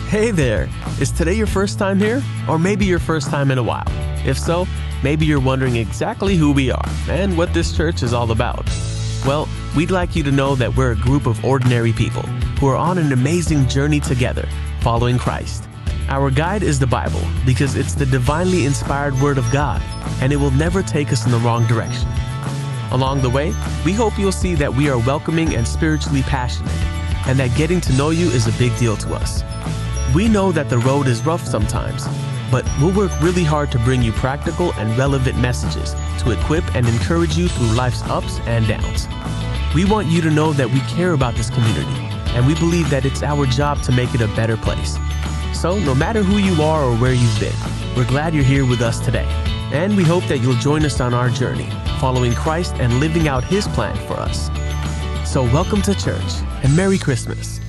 Hey there! Is today your first time here? Or maybe your first time in a while? If so, maybe you're wondering exactly who we are and what this church is all about. Well, we'd like you to know that we're a group of ordinary people who are on an amazing journey together, following Christ. Our guide is the Bible because it's the divinely inspired Word of God, and it will never take us in the wrong direction. Along the way, we hope you'll see that we are welcoming and spiritually passionate, and that getting to know you is a big deal to us. We know that the road is rough sometimes, but we'll work really hard to bring you practical and relevant messages to equip and encourage you through life's ups and downs. We want you to know that we care about this community, and we believe that it's our job to make it a better place. So no matter who you are or where you've been, we're glad you're here with us today, and we hope that you'll join us on our journey, following Christ and living out His plan for us. So welcome to church, and Merry Christmas.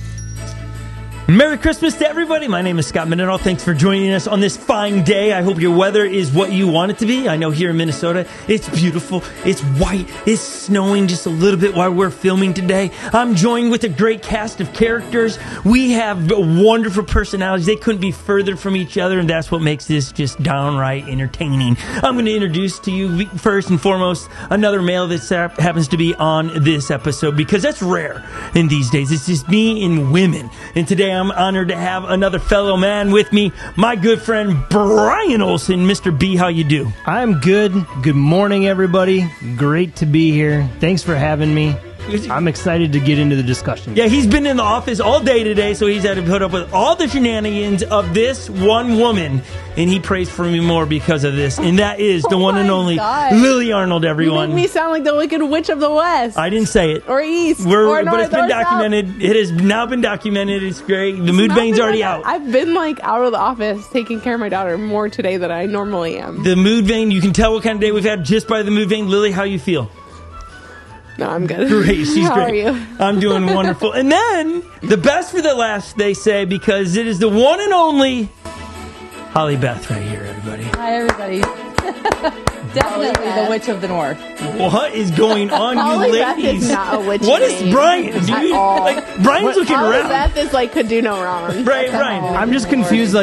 Merry Christmas to everybody. My name is Scott Mendenhall. Thanks for joining us on this fine day. I hope your weather is what you want it to be. I know here in Minnesota, it's beautiful. It's white. It's snowing just a little bit while we're filming today. I'm joined with a great cast of characters. We have wonderful personalities. They couldn't be further from each other, and that's what makes this just downright entertaining. I'm going to introduce to you, first and foremost, another male that happens to be on this episode, because that's rare in these days. It's just me and women. And today I'm honored to have another fellow man with me, my good friend Brian Olson. Mr. B, how you do? I'm good. Good morning, everybody. Great to be here. Thanks for having me. I'm excited to get into the discussion. Yeah, he's been in the office all day today, so he's had to put up with all the shenanigans of this one woman, and he prays for me more because of this, and that is the one and only Lily Arnold, everyone. You make me sound like the Wicked Witch of the West. I didn't say it. Or East. But it's been documented. South. It has now been documented. It's great. The mood vein's already out. I've been out of the office taking care of my daughter more today than I normally am. The mood vein, you can tell what kind of day we've had just by the mood vein. Lily, how you feel? No, I'm good. Great, she's How great. Are you? I'm doing wonderful. And then, the best for the last, they say, because it is the one and only Holly Beth right here, everybody. Hi, everybody. Definitely the Witch of the North. What is going on, Holly you Beth ladies? is not a witch. What is Brian? Brian's looking Holly around. Beth is could do no wrong. Brian. I'm just confused,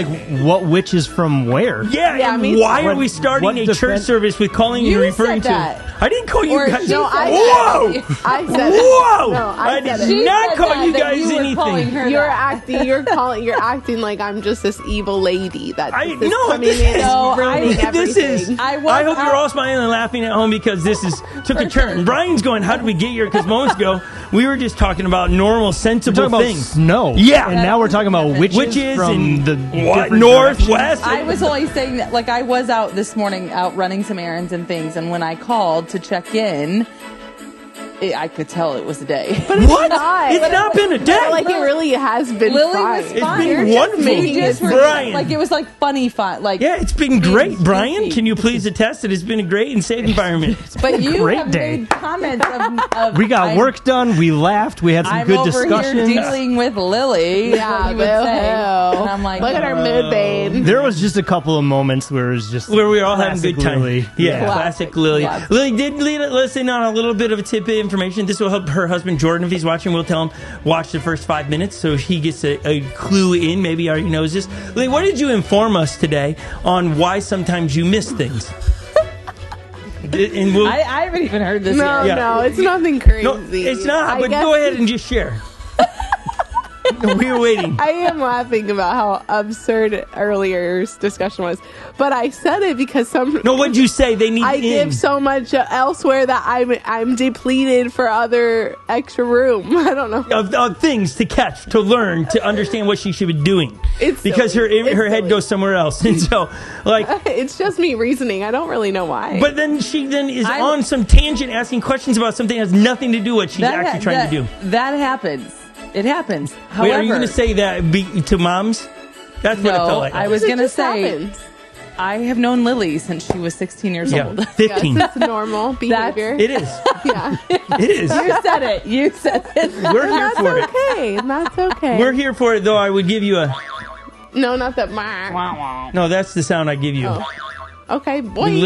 what witch is from where? Yeah, and why are we starting a church service with calling you and referring to? I didn't call you guys. No, Whoa! I said it. Whoa! No, I did not call you guys anything. You're acting like I'm just this evil lady that I hope you're all smiling and laughing at home because this took a turn. Brian's going, how did we get here? Because moments ago, we were just talking about normal, sensible things. Snow. Yeah. And now we're talking about witches from the Northwest. I was only saying that, I was out this morning, out running some errands and things, and when I called to check in, I could tell it was a day. But it's not. It's not been a day. It really has been Lily fine. was fine. It's been wonderful. Brian. It was funny fun. Yeah, it's been great. Brian, can you please attest that it's been a great and safe environment? But you great have day. made comments of we got work done. We laughed. We had some good discussions. I'm over here dealing with Lily. Yeah, you would say. And I'm like, look at our mood, babe. There was just a couple of moments where it was just where we were all having a good time. Lily. Yeah, classic Lily. Classic. Lily did lead us in on a little bit of a tidbit of information. This will help her husband Jordan, if he's watching. We'll tell him watch the first 5 minutes so he gets a clue in. Maybe he already knows this. Lily, what did you inform us today on why sometimes you miss things? I haven't even heard this yet. No, it's nothing crazy. No, it's not, but go ahead and just share. We were waiting. I am laughing about how absurd earlier's discussion was, but I said it because what'd you say? They need. I give so much elsewhere that I'm depleted for other extra room. I don't know of things to catch, to learn, to understand what she should be doing. It's because silly. her head goes somewhere else, and so it's just me reasoning. I don't really know why. But then she is on some tangent, asking questions about something that has nothing to do with what she's actually trying to do. That happens. It happens. However, wait, are you going to say that to moms? That's what it felt like. I was going to say, happens. I have known Lily since she was 16 years old. 15. Yes, it's normal behavior. It is. Yeah. It is. You said it. We're here for it. Okay. That's okay. We're here for it, though. I would give you a... No, not that. No, that's the sound I give you. Oh. Okay, boy. When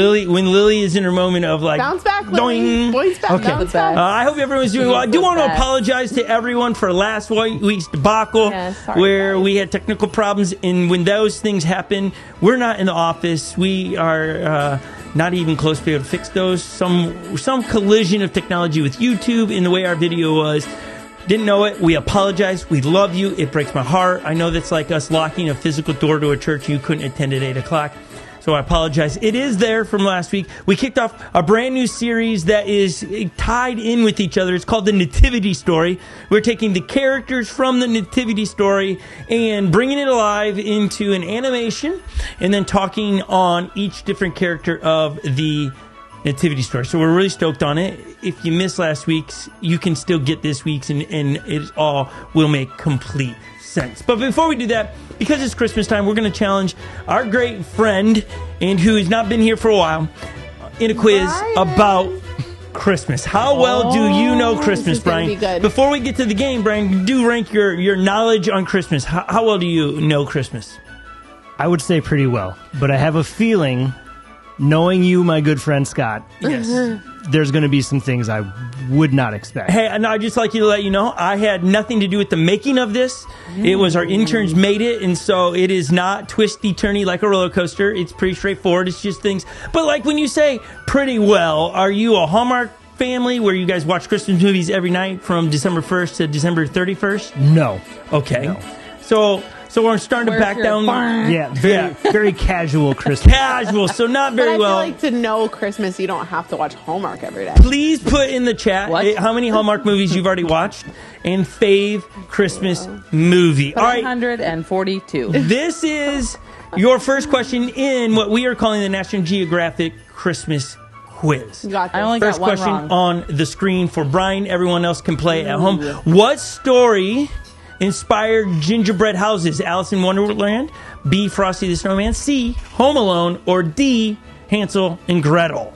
Lily is in her moment of like Bounce back, Lily. doing. Bounce back. Okay. Bounce back. I hope everyone's doing well. I do want to apologize to everyone for last week's debacle, Yeah, sorry, where guys. we had technical problems. And when those things happen, we're not in the office. We are not even close to be able to fix those. Some collision of technology with YouTube in the way our video was. Didn't know it. We apologize. We love you. It breaks my heart. I know that's like us locking a physical door to a church you couldn't attend at 8 o'clock. So I apologize. It is there from last week. We kicked off a brand new series that is tied in with each other. It's called the Nativity Story. We're taking the characters from the Nativity Story and bringing it alive into an animation and then talking on each different character of the Nativity Story. So we're really stoked on it. If you missed last week's, you can still get this week's, and it all will make complete sense. But before we do that, because it's Christmas time, we're going to challenge our great friend and who has not been here for a while in a quiz about Christmas. How well do you know Christmas, Brian? Be good. Before we get to the game, Brian, do rank your knowledge on Christmas. How well do you know Christmas? I would say pretty well, but I have a feeling, knowing you, my good friend Scott, Yes. there's going to be some things I would not expect. Hey, and I'd just like you to let you know, I had nothing to do with the making of this. It was our interns made it, and so it is not twisty-turny like a roller coaster. It's pretty straightforward. It's just things. But like when you say pretty well, are you a Hallmark family where you guys watch Christmas movies every night from December 1st to December 31st? No. Okay. No. So we're starting to back down. Yeah, very casual Christmas. Casual, so not But very I feel well. like to know Christmas, you don't have to watch Hallmark every day. Please put in the chat What? how many Hallmark movies you've already watched and fave Christmas movie. All right, 142. this is your first question in what we are calling the National Geographic Christmas Quiz. You got this. I only First got one question wrong. on the screen for Brian. Everyone else can play at home. What story inspired gingerbread houses? Alice in Wonderland, B, Frosty the Snowman, C, Home Alone, or D, Hansel and Gretel?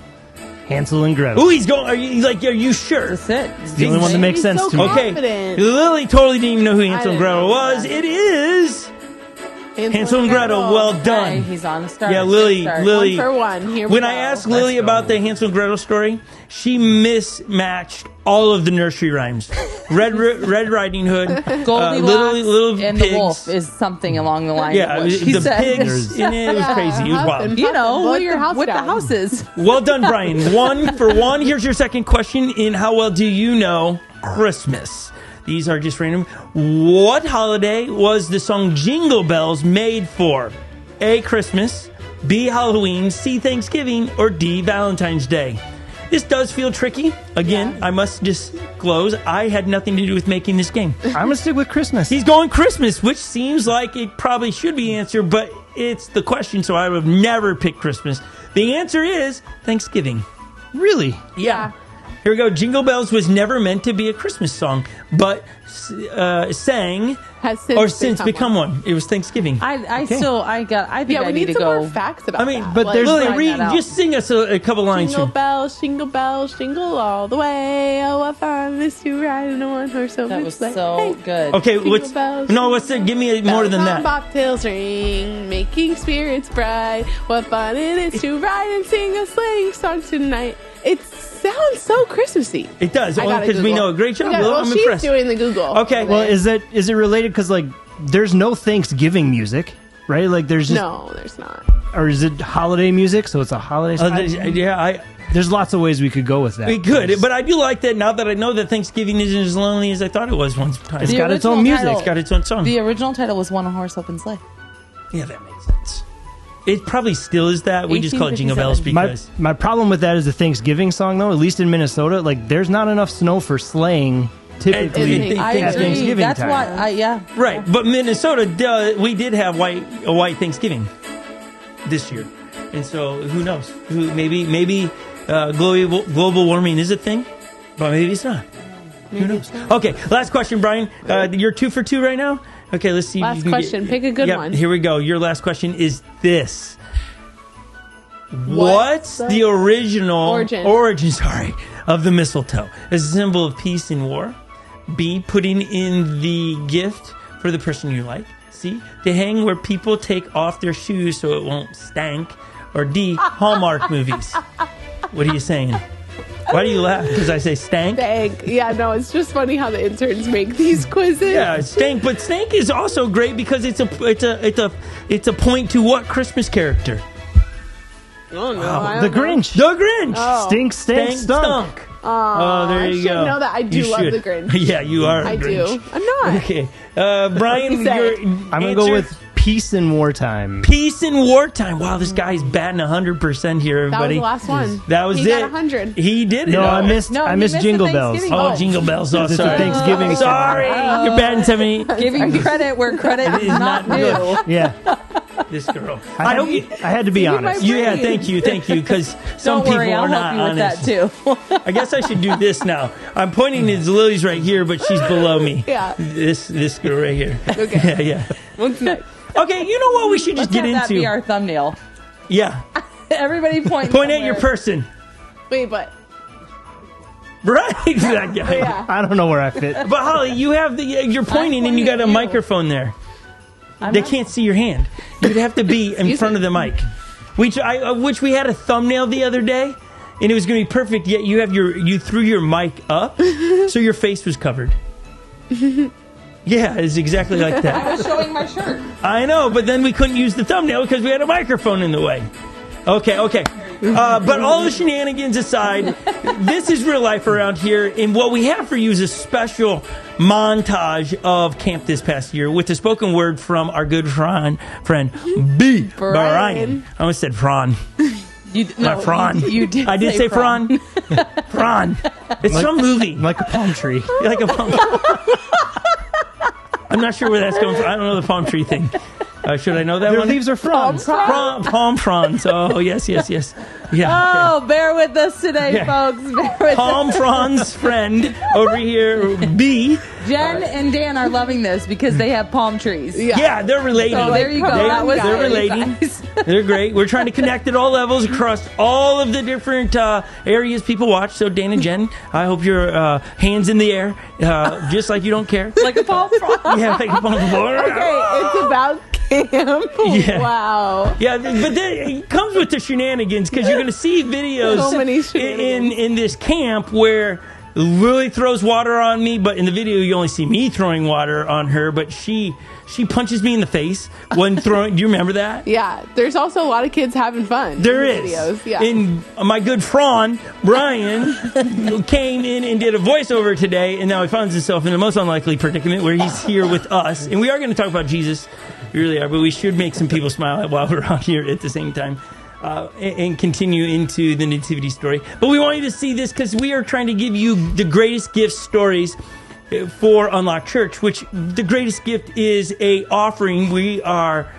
Hansel and Gretel. Ooh, he's going. Are you sure? That's it. It's the only one that makes He's sense so to me. Okay, confident. Lily totally didn't even know who Hansel and didn't Gretel know was. that. It is Hansel and Gretel. Well Hey, done. he's on the start. Yeah, Good Lily. start. Lily. 1 for 1. Here we When go. I asked Lily Let's go. about the Hansel and Gretel story, she mismatched all of the nursery rhymes. Red Riding Hood, Goldilocks little and pigs. the wolf is something along the line Yeah, of what she the said. pigs in it. It was crazy. It was wild. You know, Blow with your house the down. houses. Well done, Brian. 1 for 1. Here's your second question in how well do you know Christmas? These are just random. What holiday was the song Jingle Bells made for? A, Christmas, B, Halloween, C, Thanksgiving, or D, Valentine's Day? This does feel tricky. Again, I must disclose, I had nothing to do with making this game. I'm going to stick with Christmas. He's going Christmas, which seems like it probably should be answered, but it's the question, so I would have never picked Christmas. The answer is Thanksgiving. Really? Yeah. Here we go. Jingle Bells was never meant to be a Christmas song, but sang Has since become one. It was Thanksgiving. I think Yeah, we I need need to some go. more facts about I mean, that. but Like, there's Lily, find read, that out. just sing us a couple lines Jingle from. bells, jingle all the way. Oh, what fun it is to ride in a one-horse open That was sleigh. so Hey. good. Okay, Jingle what's bells, what's it? Give me more than that. Bobtails ring, making spirits bright. What fun it is to ride and sing a sleighing song tonight. It sounds so Christmassy. It does, I gotta because we Google. know. Great job, Yeah, Will. well, I'm she's impressed. doing the Google. Okay. Well, is it related? Because like, there's no Thanksgiving music, right? Like, there's just, No, there's not. or is it holiday music? So it's a holiday. There's lots of ways we could go with that. We could, but I do like that now that I know that Thanksgiving isn't as lonely as I thought it was once time. It's The got its own original music. title- It's got its own song. The original title was One Horse Open Sleigh. Yeah, that makes sense. It probably still is that. We just call it Jingle Bells 1857. because My problem with that is the Thanksgiving song, though. At least in Minnesota, like, there's not enough snow for sleighing typically I I at agree. Thanksgiving That's time. why. right. But Minnesota, we did have a white Thanksgiving this year, and so who knows? Maybe global warming is a thing, but maybe it's not. Who knows? Okay, last question, Brian. You're 2 for 2 right now. Okay, let's see. if Last you can question. Pick a good Yep, one. Here we go. Your last question is this. What's the original origin of the mistletoe? As a symbol of peace and war. B, putting in the gift for the person you like. C, to hang where people take off their shoes so it won't stank. Or D, Hallmark movies? What are you saying? Why do you laugh? Because I say stank? Stank. Yeah, no, it's just funny how the interns make these quizzes. Yeah, stank. But stank is also great because it's a point to what Christmas character? Oh, no. The Grinch. The Grinch. Oh. Stink, stank, stunk. Oh, there you go. I should know that. I do love the Grinch. Yeah, you are a I Grinch. do. I'm not. Okay. Brian, I'm going to go with peace in wartime. Peace in wartime. Wow, this guy's batting 100% here, everybody. That was the last one. That was he it. got 100. He did it. No, I Oh. missed Jingle Bells. Thanksgiving. Oh, Jingle Bells. Oh, It's a sorry. Thanksgiving Sorry. You're batting 70. Giving credit where credit is not due. good. Yeah. This girl. I had to be honest. Yeah, thank you, because some Don't worry, people I'll are not help you honest. with that too. I guess I should do this now. I'm pointing at Lily's right here, but she's below me. Yeah. This girl right here. Okay. Yeah. What's next? Okay, you know what we should just Let's get have that be into? our thumbnail. Yeah. Everybody point. Point at your person. Wait, but Right, that guy. yeah. I don't know where I fit. But Holly, you have you're pointing and you got a pointing at you. microphone there. They can't see your hand. You'd have to be in front of the mic. Which we had a thumbnail the other day, and it was going to be perfect. Yet you threw your mic up, so your face was covered. Yeah, it's exactly like I that. was showing my shirt. I know, but then we couldn't use the thumbnail because we had a microphone in the way. Okay. But all the shenanigans aside, this is real life around here, and what we have for you is a special montage of camp this past year with the spoken word from our good friend B. Brian. I almost said Fran. Not Fran. You did. I did say Fran. Fran. It's some movie. Like a palm tree. Like a palm. I'm not sure where that's coming from. I don't know the palm tree thing. Should I know that Their one? leaves are fronds. Palm fronds. Oh, yes. Yeah. Oh, bear with us today, folks. Bear with Palm us. fronds friend over here, B. Jen and Dan are loving this because they have palm trees. Yeah, they're relating. So there you go. That was They're relating. They're great. We're trying to connect at all levels across all of the different areas people watch. So Dan and Jen, I hope your hands in the air, just like you don't care. Like a palm frond. Yeah, like a palm frond. Okay, it's about camp. Yeah. Wow. Yeah, but then it comes with the shenanigans because you're going to see videos So many shenanigans. in this camp where Lily throws water on me, but in the video you only see me throwing water on her, but she punches me in the face when throwing. Do you remember that? Yeah, there's also a lot of kids having fun. There in the is. videos. Yeah. And my good friend, Brian, came in and did a voiceover today, and now he finds himself in the most unlikely predicament where he's here with us. And we are going to talk about Jesus. We really are, but we should make some people smile while we're out here at the same time. And continue into the nativity story. But we want you to see this because we are trying to give you the greatest gift stories for Unlocked Church, which the greatest gift is a offering we are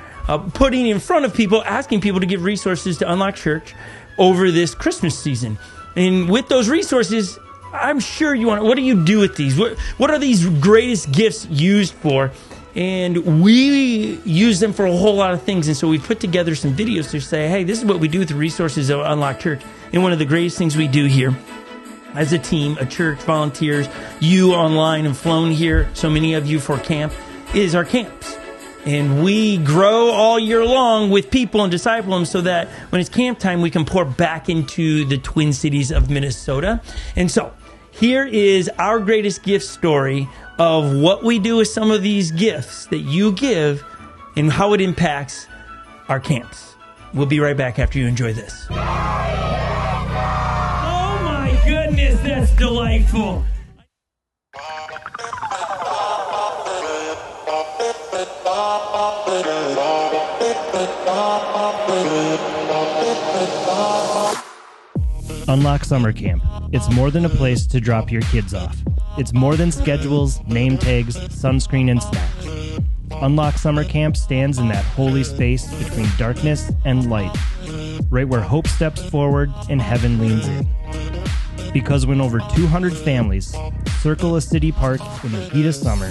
putting in front of people, asking people to give resources to Unlocked Church over this Christmas season. And with those resources, I'm sure you want to, what do you do with these? What are these greatest gifts used for? And we use them for a whole lot of things. And so we put together some videos to say, hey, this is what we do with the resources of Unlocked Church. And one of the greatest things we do here as a team, a church, volunteers, you online and flown here, so many of you for camp, is our camps. And we grow all year long with people and disciple them so that when it's camp time, we can pour back into the Twin Cities of Minnesota. And so here is our greatest gift story of what we do with some of these gifts that you give and how it impacts our camps. We'll be right back after you enjoy this. Oh my goodness, that's delightful. Unlock Summer Camp. It's more than a place to drop your kids off. It's more than schedules, name tags, sunscreen, and snacks. Unlock Summer Camp stands in that holy space between darkness and light, right where hope steps forward and heaven leans in. Because when over 200 families circle a city park in the heat of summer,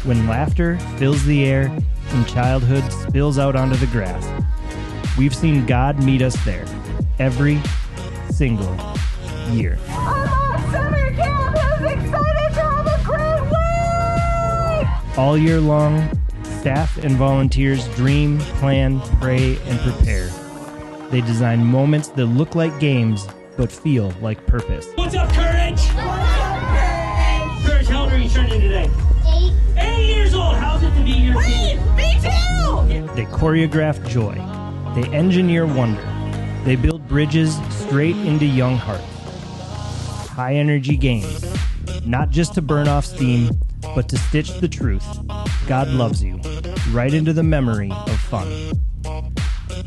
when laughter fills the air and childhood spills out onto the grass, we've seen God meet us there every single year. Unlock Summer Camp is excited to have a great week! All year long, staff and volunteers dream, plan, pray, and prepare. They design moments that look like games, but feel like purpose. What's up, Courage? Courage, how old are you turning today? 8 years old. How's it to be your team? Me too! They choreograph joy. They engineer wonder. They build bridges straight into young hearts. High energy games, not just to burn off steam, but to stitch the truth. God loves you, right into the memory of fun.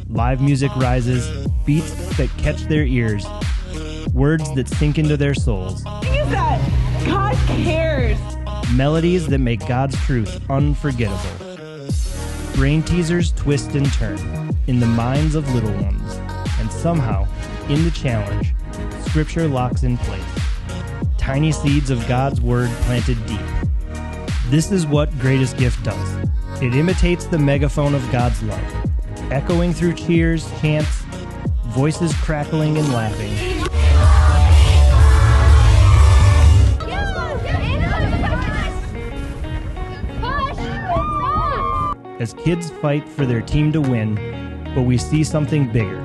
Live music rises, beats that catch their ears, words that sink into their souls. What is that? God cares. Melodies that make God's truth unforgettable. Brain teasers twist and turn in the minds of little ones, and somehow, in the challenge, Scripture locks in place. Tiny seeds of God's Word planted deep. This is what Greatest Gift does. It imitates the megaphone of God's love, echoing through cheers, chants, voices crackling and laughing. As kids fight for their team to win, but we see something bigger.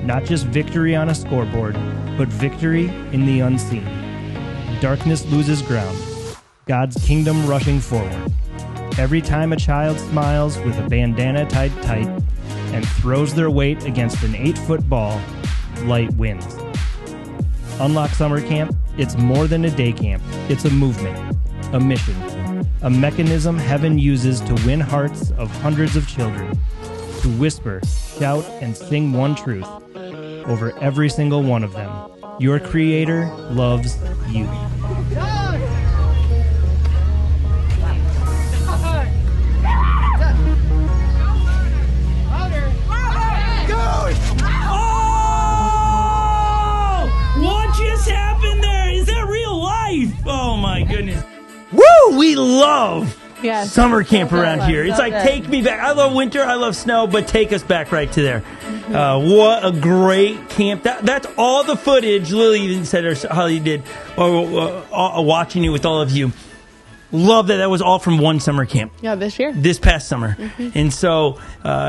Not just victory on a scoreboard, but victory in the unseen. Darkness loses ground, God's kingdom rushing forward. Every time a child smiles with a bandana tied tight and throws their weight against an 8-foot ball, light wins. Unlock Summer Camp, it's more than a day camp. It's a movement, a mission, a mechanism heaven uses to win hearts of hundreds of children, to whisper, shout, and sing one truth over every single one of them. Your Creator loves you. Oh my goodness. Woo! We love Yes. summer camp around fun. here. It's So like, good. take me back. I love winter, I love snow, but take us back right to there. What a great camp. That's all the footage Lily even said, or Holly did, watching it with all of you. Love that was all from one summer camp. Yeah, this year. This past summer. And so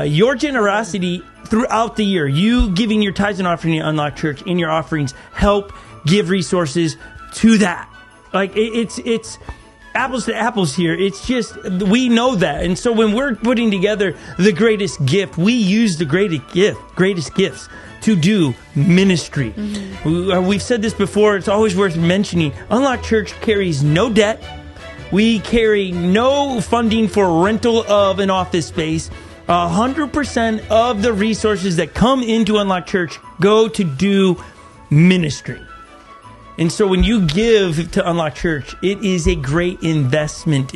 your generosity throughout the year, you giving your tithes and offering to Unlock Church in your offerings, help give resources to that. Like it's apples to apples here. It's just, we know that. And so when we're putting together the greatest gift, we use the greatest gifts to do ministry. We've said this before. It's always worth mentioning. Unlock Church carries no debt. We carry no funding for rental of an office space. 100% of the resources that come into Unlock Church go to do ministry. And so when you give to Unlock Church, it is a great investment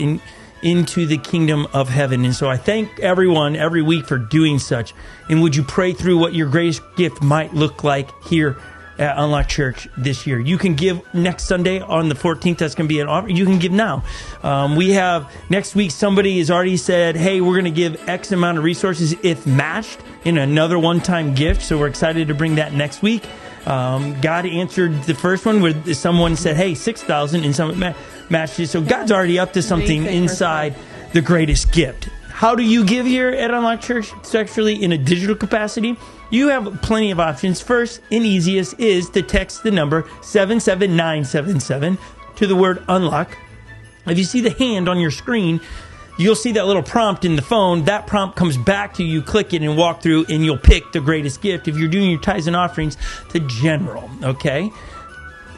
into the kingdom of heaven. And so I thank everyone every week for doing such. And would you pray through what your greatest gift might look like here at Unlock Church this year? You can give next Sunday on the 14th. That's going to be an offer. You can give now. We have next week, somebody has already said, hey, we're going to give X amount of resources if matched in another one-time gift. So we're excited to bring that next week. God answered the first one where someone said, hey, 6,000, and someone matched it. So God's already up to something inside the greatest gift. How do you give here at Unlock Church? Sexually in a digital capacity? You have plenty of options. First and easiest is to text the number 77977 to the word unlock. If you see the hand on your screen, you'll see that little prompt in the phone. That prompt comes back to you. Click it and walk through, and you'll pick the greatest gift. If you're doing your tithes and offerings, to general, okay?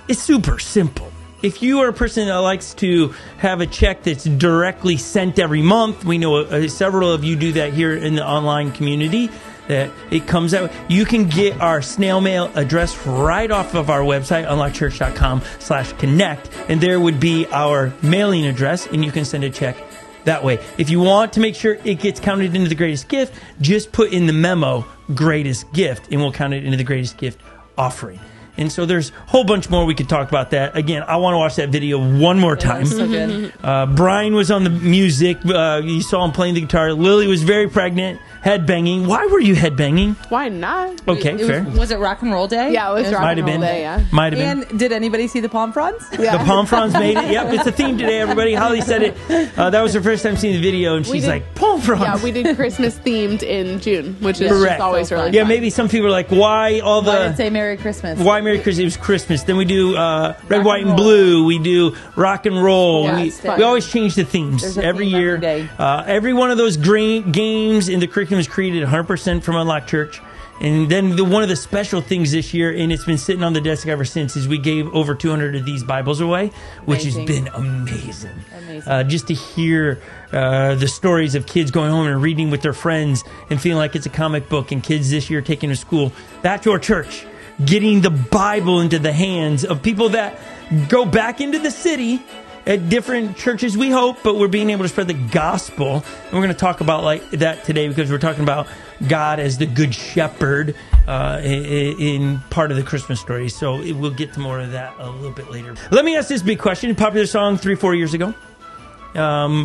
It's super simple. If you are a person that likes to have a check that's directly sent every month, we know several of you do that here in the online community, that it comes out. You can get our snail mail address right off of our website, unlockchurch.com/connect, and there would be our mailing address, and you can send a check that way. If you want to make sure it gets counted into the greatest gift, just put in the memo greatest gift, and we'll count it into the greatest gift offering. And so there's a whole bunch more we could talk about that. Again, I want to watch that video one more time. So good. Brian was on the music. You saw him playing the guitar. Lily was very pregnant, headbanging. Why were you headbanging? Why not? Okay, fair. Was it rock and roll day? Yeah, it was rock Might and have roll been. day, yeah. Might have been. And did anybody see the palm fronds? Yeah. The palm fronds made it. Yep, it's a theme today, everybody. Holly said it. That was her first time seeing the video, and she's did- like, palm fronds. Yeah, we did Christmas themed in June, which is Correct. just always So really fun. Yeah, fun. maybe some people are like, why all Why did it the... say Merry Christmas? Why Merry Christmas? It was Christmas. Then we do red, white, and roll. blue. We do rock and roll. Yeah, we, it's fun. we always change the themes There's a every theme year. every day. Every one of those games in the curriculum is created 100% from Unlock Church. And then one of the special things this year, and it's been sitting on the desk ever since, is we gave over 200 of these Bibles away, which has Amazing. been amazing. Amazing. Just to hear the stories of kids going home and reading with their friends and feeling like it's a comic book, and kids this year taking to school. That's your church, getting the Bible into the hands of people that go back into the city at different churches, we hope, but we're being able to spread the gospel. And we're going to talk about like that today, because we're talking about God as the good shepherd in part of the Christmas story. So we'll get to more of that a little bit later. Let me ask this big question. Popular song 3-4 years ago.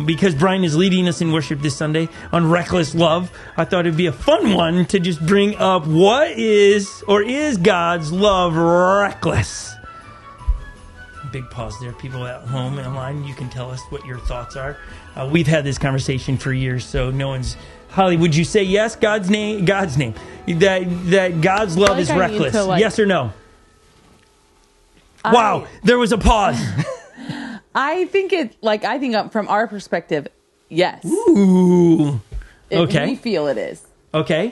Because Brian is leading us in worship this Sunday on Reckless Love, I thought it'd be a fun one to just bring up, what is God's love reckless? Big pause there. People at home and online, you can tell us what your thoughts are. We've had this conversation for years, so no one's... Holly, would you say yes, God's name, that God's love is I need reckless? to, Yes or no? Wow, there was a pause. I think from our perspective, yes. Ooh. Okay. We feel it is. Okay.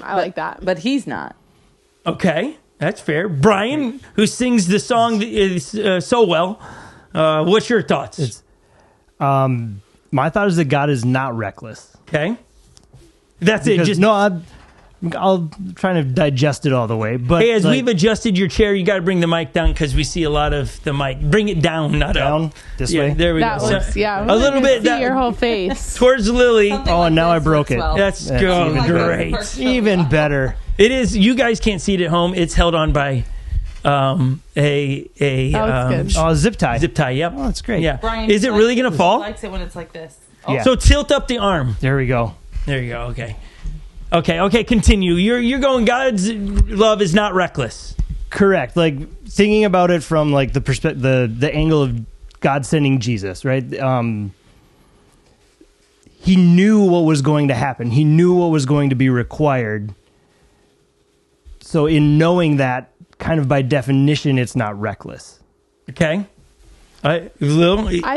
I like that. But he's not. Okay. That's fair. Brian, who sings the song so well, what's your thoughts? My thought is that God is not reckless. Okay. That's it. Because, Just no, I'll try to digest it all the way. But hey, as we've adjusted your chair, you got to bring the mic down because we see a lot of the mic. Bring it down, not down up. this Yeah, way. there we That go. looks, yeah. A little bit See your whole face. towards Lily. Oh, and now I broke it. That's That's good. even Great. Even better. It is. You guys can't see it at home. It's held on by a good. Oh, zip tie. zip tie. Yep. Oh, that's great. Yeah. Brian Is it really gonna fall? Likes it when it's like this. Yeah. So tilt up the arm. There we go. There you go. Okay. Continue. You're going. God's love is not reckless. Correct. Like thinking about it from like the perspective, the angle of God sending Jesus, right? He knew what was going to happen. He knew what was going to be required. So in knowing that, kind of by definition, it's not reckless. Okay. I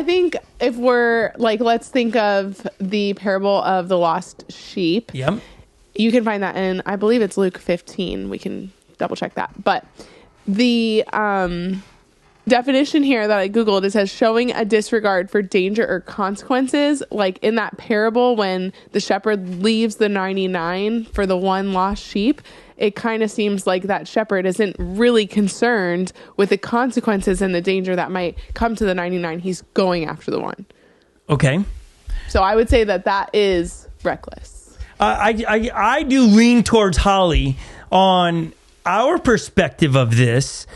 think if we're like, let's think of the parable of the lost sheep. Yep. You can find that in, I believe it's Luke 15. We can double check that. But the definition here that I Googled, it says showing a disregard for danger or consequences. Like in that parable, when the shepherd leaves the 99 for the one lost sheep, it kind of seems like that shepherd isn't really concerned with the consequences and the danger that might come to the 99. He's going after the one. Okay. So I would say that is reckless. I do lean towards Holly on our perspective of this.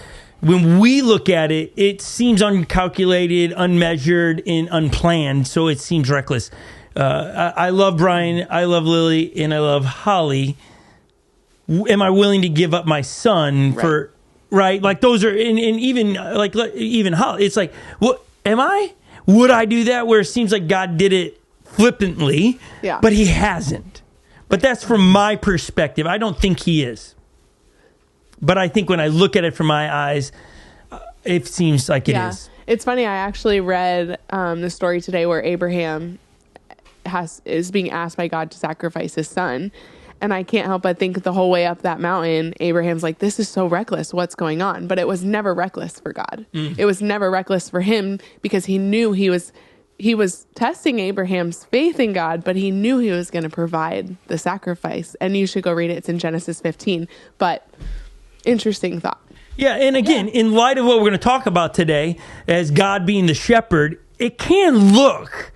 When we look at it, it seems uncalculated, unmeasured, and unplanned, so it seems reckless. I love Brian, I love Lily, and I love Holly. Am I willing to give up my son for, right? Like those are, and even Holly, it's like, what am I? Would I do that where it seems like God did it flippantly, but he hasn't? But that's from my perspective. I don't think he is. But I think when I look at it from my eyes, it seems like it is. It's funny. I actually read the story today where Abraham is being asked by God to sacrifice his son. And I can't help but think the whole way up that mountain, Abraham's like, this is so reckless. What's going on? But it was never reckless for God. It was never reckless for him because he knew he was testing Abraham's faith in God, but he knew he was going to provide the sacrifice. And you should go read it. It's in Genesis 15. But interesting thought. Yeah, and again, in light of what we're going to talk about today, as God being the shepherd, it can look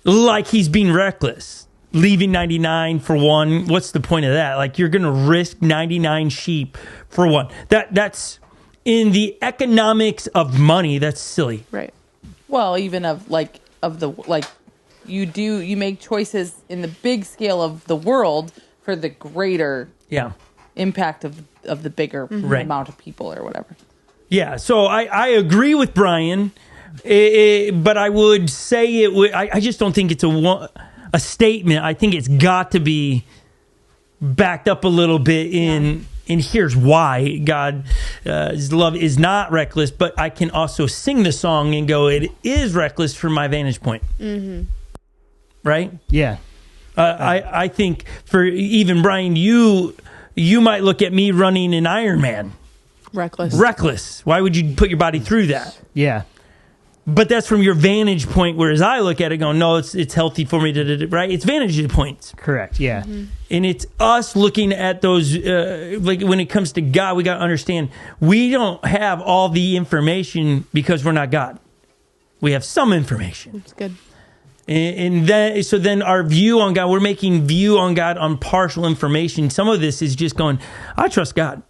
like he's being reckless. Leaving 99 for one, what's the point of that? Like, you're going to risk 99 sheep for one. That's in the economics of money, that's silly. Right. Well, even you make choices in the big scale of the world for the greater impact of the bigger amount of people or whatever. Yeah, so I agree with Brian, but I would say I just don't think it's a statement. I think it's got to be backed up a little bit and here's why. God's love is not reckless, but I can also sing the song and go, it is reckless from my vantage point. Mm-hmm. Right? Yeah. I think for even Brian, you might look at me running an Ironman. Reckless. Why would you put your body through that? Yeah. But that's from your vantage point, whereas I look at it going, no, it's healthy for me, right? It's vantage points. Correct, yeah. Mm-hmm. And it's us looking at those, like when it comes to God, we got to understand, we don't have all the information because we're not God. We have some information. That's good. And then our view on God, we're making view on God on partial information. Some of this is just going, I trust God.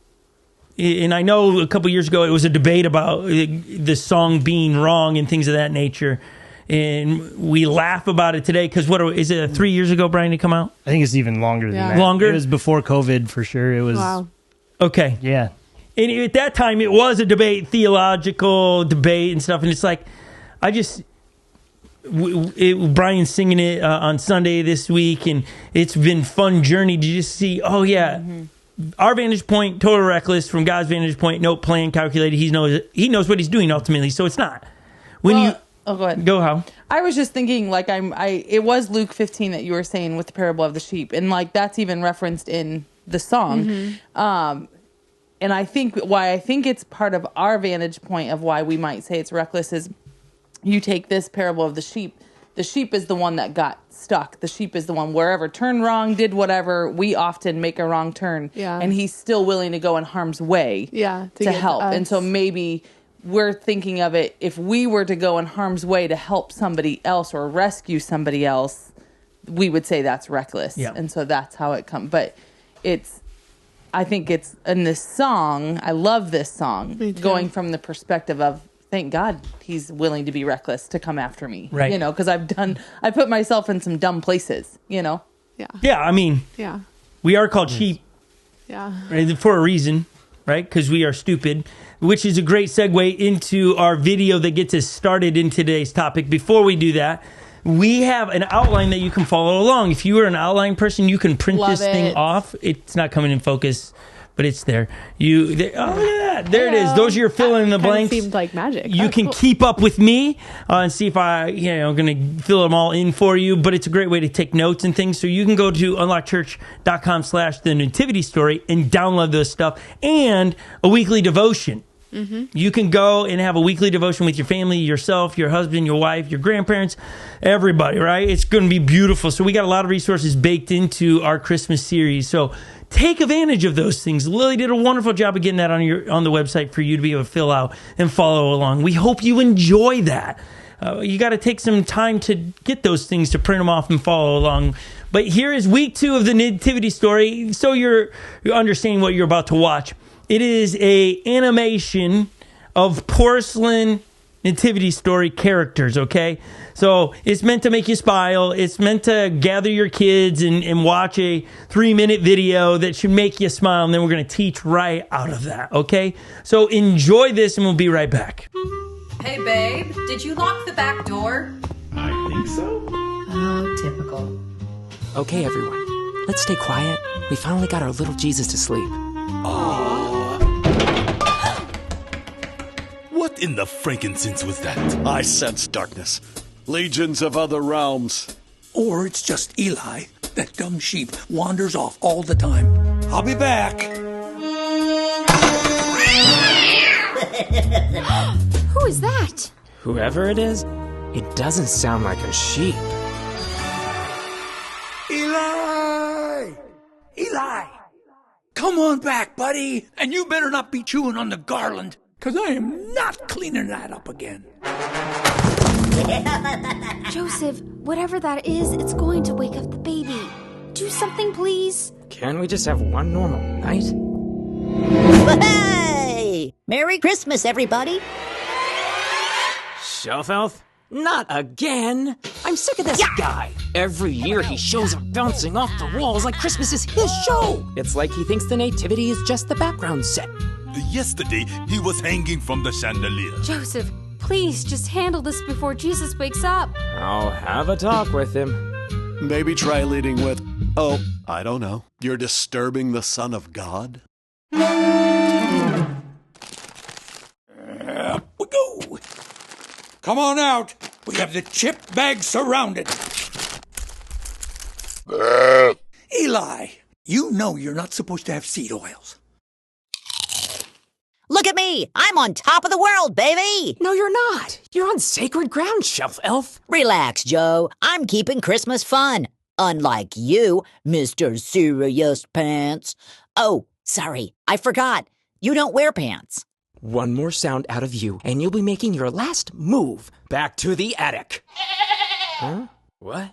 And I know a couple years ago, it was a debate about the song being wrong and things of that nature. And we laugh about it today because is it 3 years ago, Brian, to come out? I think it's even longer than that. Longer? It was before COVID for sure. It was. Wow. Okay. Yeah. And at that time, it was a debate, theological debate and stuff. And it's like, Brian's singing it on Sunday this week, and it's been fun journey to just see, our vantage point, total reckless. From God's vantage point, no plan, calculated. He knows what he's doing ultimately. So it's not. Go ahead. Go how? I was just thinking, like it was Luke 15 that you were saying with the parable of the sheep, and like that's even referenced in the song. Mm-hmm. And I think it's part of our vantage point of why we might say it's reckless is you take this parable of the sheep. The sheep is the one that got stuck. The sheep is the one wherever turned wrong, did whatever. We often make a wrong turn, and he's still willing to go in harm's way, to help. And so maybe we're thinking of it, if we were to go in harm's way to help somebody else or rescue somebody else, we would say that's reckless. Yeah. And so that's how it comes. But I think it's in this song. I love this song going from the perspective of, thank God he's willing to be reckless to come after me. Right. Because I put myself in some dumb places, Yeah. Yeah, I mean, we are called sheep. Yeah. Right, for a reason, right? Because we are stupid, which is a great segue into our video that gets us started in today's topic. Before we do that, we have an outline that you can follow along. If you are an outline person, you can print this thing off. It's not coming in focus, but it's there. Look at that. There it is. Those are your fill in the blanks. Seemed like magic. You can keep up with me and see if I'm going to fill them all in for you. But it's a great way to take notes and things. So you can go to unlockchurch.com/the nativity story and download this stuff and a weekly devotion. Mm-hmm. You can go and have a weekly devotion with your family, yourself, your husband, your wife, your grandparents, everybody, right? It's going to be beautiful. So we got a lot of resources baked into our Christmas series. So take advantage of those things. Lily did a wonderful job of getting that on the website for you to be able to fill out and follow along. We hope you enjoy that. You got to take some time to get those things to print them off and follow along. But here is week 2 of the nativity story. So you're understanding what you're about to watch. It is a animation of porcelain nativity story characters, okay? So it's meant to make you smile. It's meant to gather your kids and watch a 3-minute video that should make you smile, and then we're going to teach right out of that, okay? So enjoy this, and we'll be right back. Hey, babe, did you lock the back door? I think so. Oh, typical. Okay, everyone, let's stay quiet. We finally got our little Jesus to sleep. What in the frankincense was that? I sense darkness. Legions of other realms. Or it's just Eli. That dumb sheep wanders off all the time. I'll be back. Who is that? Whoever it is, it doesn't sound like a sheep. Eli! Eli! Come on back, buddy. And you better not be chewing on the garland, because I am not cleaning that up again. Joseph, whatever that is, it's going to wake up the baby. Do something, please. Can't we just have one normal night? Hey! Merry Christmas, everybody. Shelf elf? Not again. I'm sick of this guy. Every year he shows up bouncing off the walls like Christmas is his show. It's like he thinks the nativity is just the background set. Yesterday, he was hanging from the chandelier. Joseph, please just handle this before Jesus wakes up. I'll have a talk with him. Maybe try leading with, oh, I don't know. You're disturbing the Son of God? Up we go. Come on out. We have the chip bag surrounded. Eli, you know you're not supposed to have seed oils. Look at me. I'm on top of the world, baby. No, you're not. You're on sacred ground, Shelf Elf. Relax, Joe. I'm keeping Christmas fun. Unlike you, Mr. Serious Pants. Oh, sorry. I forgot. You don't wear pants. One more sound out of you, and you'll be making your last move back to the attic. Huh? What?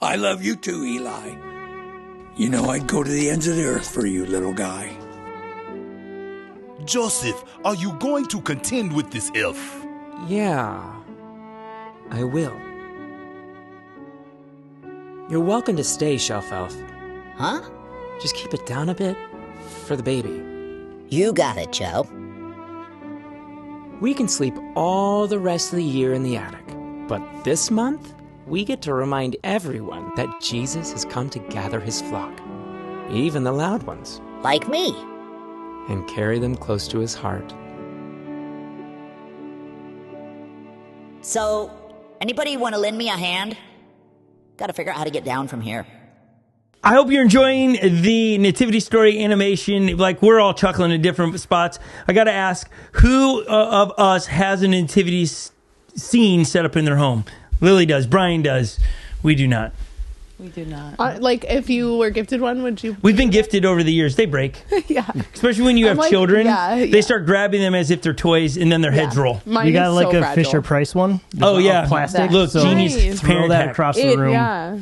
I love you too, Eli. You know I'd go to the ends of the earth for you, little guy. Joseph, are you going to contend with this elf? Yeah, I will. You're welcome to stay, Shelf Elf. Huh? Just keep it down a bit for the baby. You got it, Joe. We can sleep all the rest of the year in the attic, but this month, we get to remind everyone that Jesus has come to gather his flock, even the loud ones. Like me. And carry them close to his heart. So, anybody want to lend me a hand? Got to figure out how to get down from here. I hope you're enjoying the nativity story animation. Like, we're all chuckling at different spots. I got to ask, who of us has a nativity scene set up in their home? Lily does. Brian does. We do not. We do not. Like, if you were gifted one, would you? We've been gifted over the years. They break. Yeah. Especially when you have like, children. yeah. They start grabbing them as if they're toys, and then their heads roll. You got like a Fisher Price one? Oh, yeah. Plastic. Look, so Jeannie's throw that across the room. Yeah.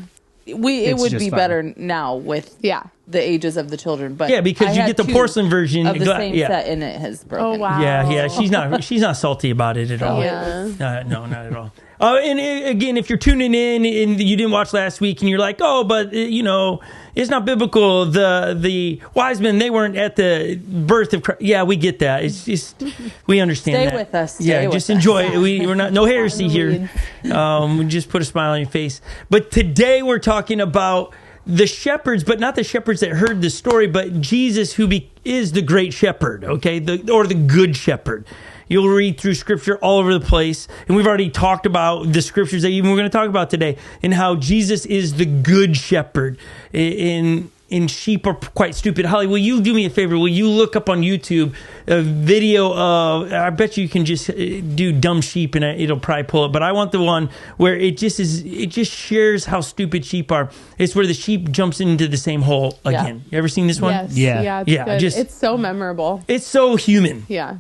It would be better now with the ages of the children, but yeah, because you get the porcelain version of the same set, and it has broken. Oh wow! Yeah, she's not salty about it at all. Yeah. No, not at all. And again, if you're tuning in and you didn't watch last week, and you're like, oh, but it's not biblical. The wise men, they weren't at the birth of Christ. Yeah, we get that. It's just we understand. Stay that. with us. Yeah, just enjoy it. We're not no heresy here. We just put a smile on your face. But today we're talking about the shepherds, but not the shepherds that heard the story, but Jesus, who is the great shepherd. Okay, or the good shepherd. You'll read through scripture all over the place. And we've already talked about the scriptures that even we're going to talk about today, and how Jesus is the good shepherd. In sheep are quite stupid. Holly, will you do me a favor? Will you look up on YouTube a video of, I bet you can just do dumb sheep and it'll probably pull it. But I want the one where it just shares how stupid sheep are. It's where the sheep jumps into the same hole again. You ever seen this one? Yes. Yeah. It's so memorable. It's so human. Yeah.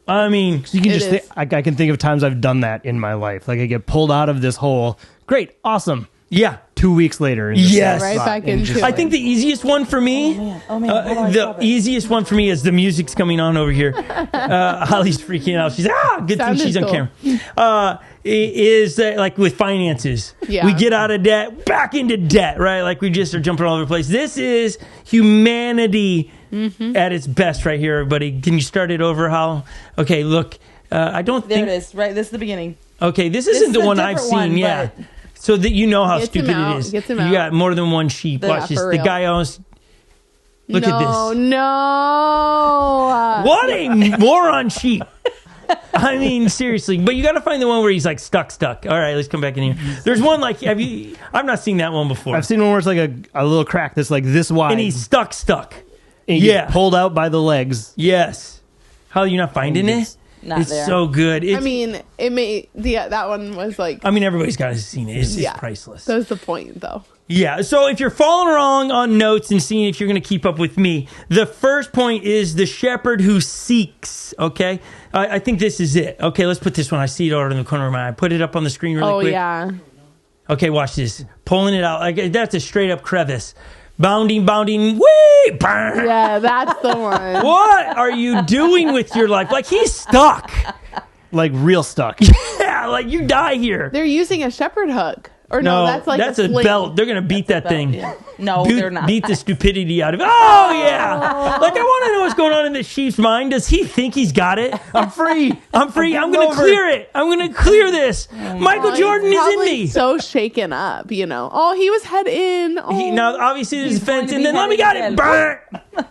I mean, you can just I can think of times I've done that in my life. Like I get pulled out of this hole. Great, awesome. Yeah. 2 weeks later. Yes. Right back into it. I think the easiest one for me, the easiest one for me is the music's coming on over here. Holly's freaking out. She's good thing she's on camera. Is like with finances. Yeah. We get out of debt, back into debt, right? Like we just are jumping all over the place. This is humanity at its best right here, everybody. Can you start it over, Hal? Okay, look. I don't think... There it is, right? This is the beginning. Okay, this isn't the one I've seen, but... So that you know how stupid it is. You got more than one sheep. Watch this. The guy owns... Look at this. No. What a moron sheep. I mean, seriously. But you got to find the one where he's like stuck. All right, let's come back in here. There's one like, I've not seen that one before. I've seen one where it's like a little crack that's like this wide. And he's stuck. And he gets pulled out by the legs. Yes. How are you not finding it? It's there. so good. I mean, that one was like... I mean, everybody's got to see it. It's priceless. That's the point, though. Yeah, so if you're following along on notes and seeing if you're going to keep up with me, the first point is the shepherd who seeks, okay? I think this is it. Okay, let's put this one. I see it over in the corner of my eye. Put it up on the screen really quick. Oh, yeah. Okay, watch this. Pulling it out. That's a straight-up crevice. Bounding, whee! me. Burn. Yeah, that's the one. What are you doing with your life? Like, he's stuck. Like real stuck. Yeah, like you die here. They're using a shepherd hook. Or no, that's like that's a a belt. They're going to beat that thing. Yeah. No, they're not. Beat the stupidity out of it. Oh, yeah. Like, I want to know what's going on in this sheep's mind. Does he think he's got it? I'm free. I'm going to clear it. I'm going to clear this. Michael Jordan is in me. So shaken up, you know. Oh, he was head in. Now, obviously, there's a fence, and then let me got it. Burn.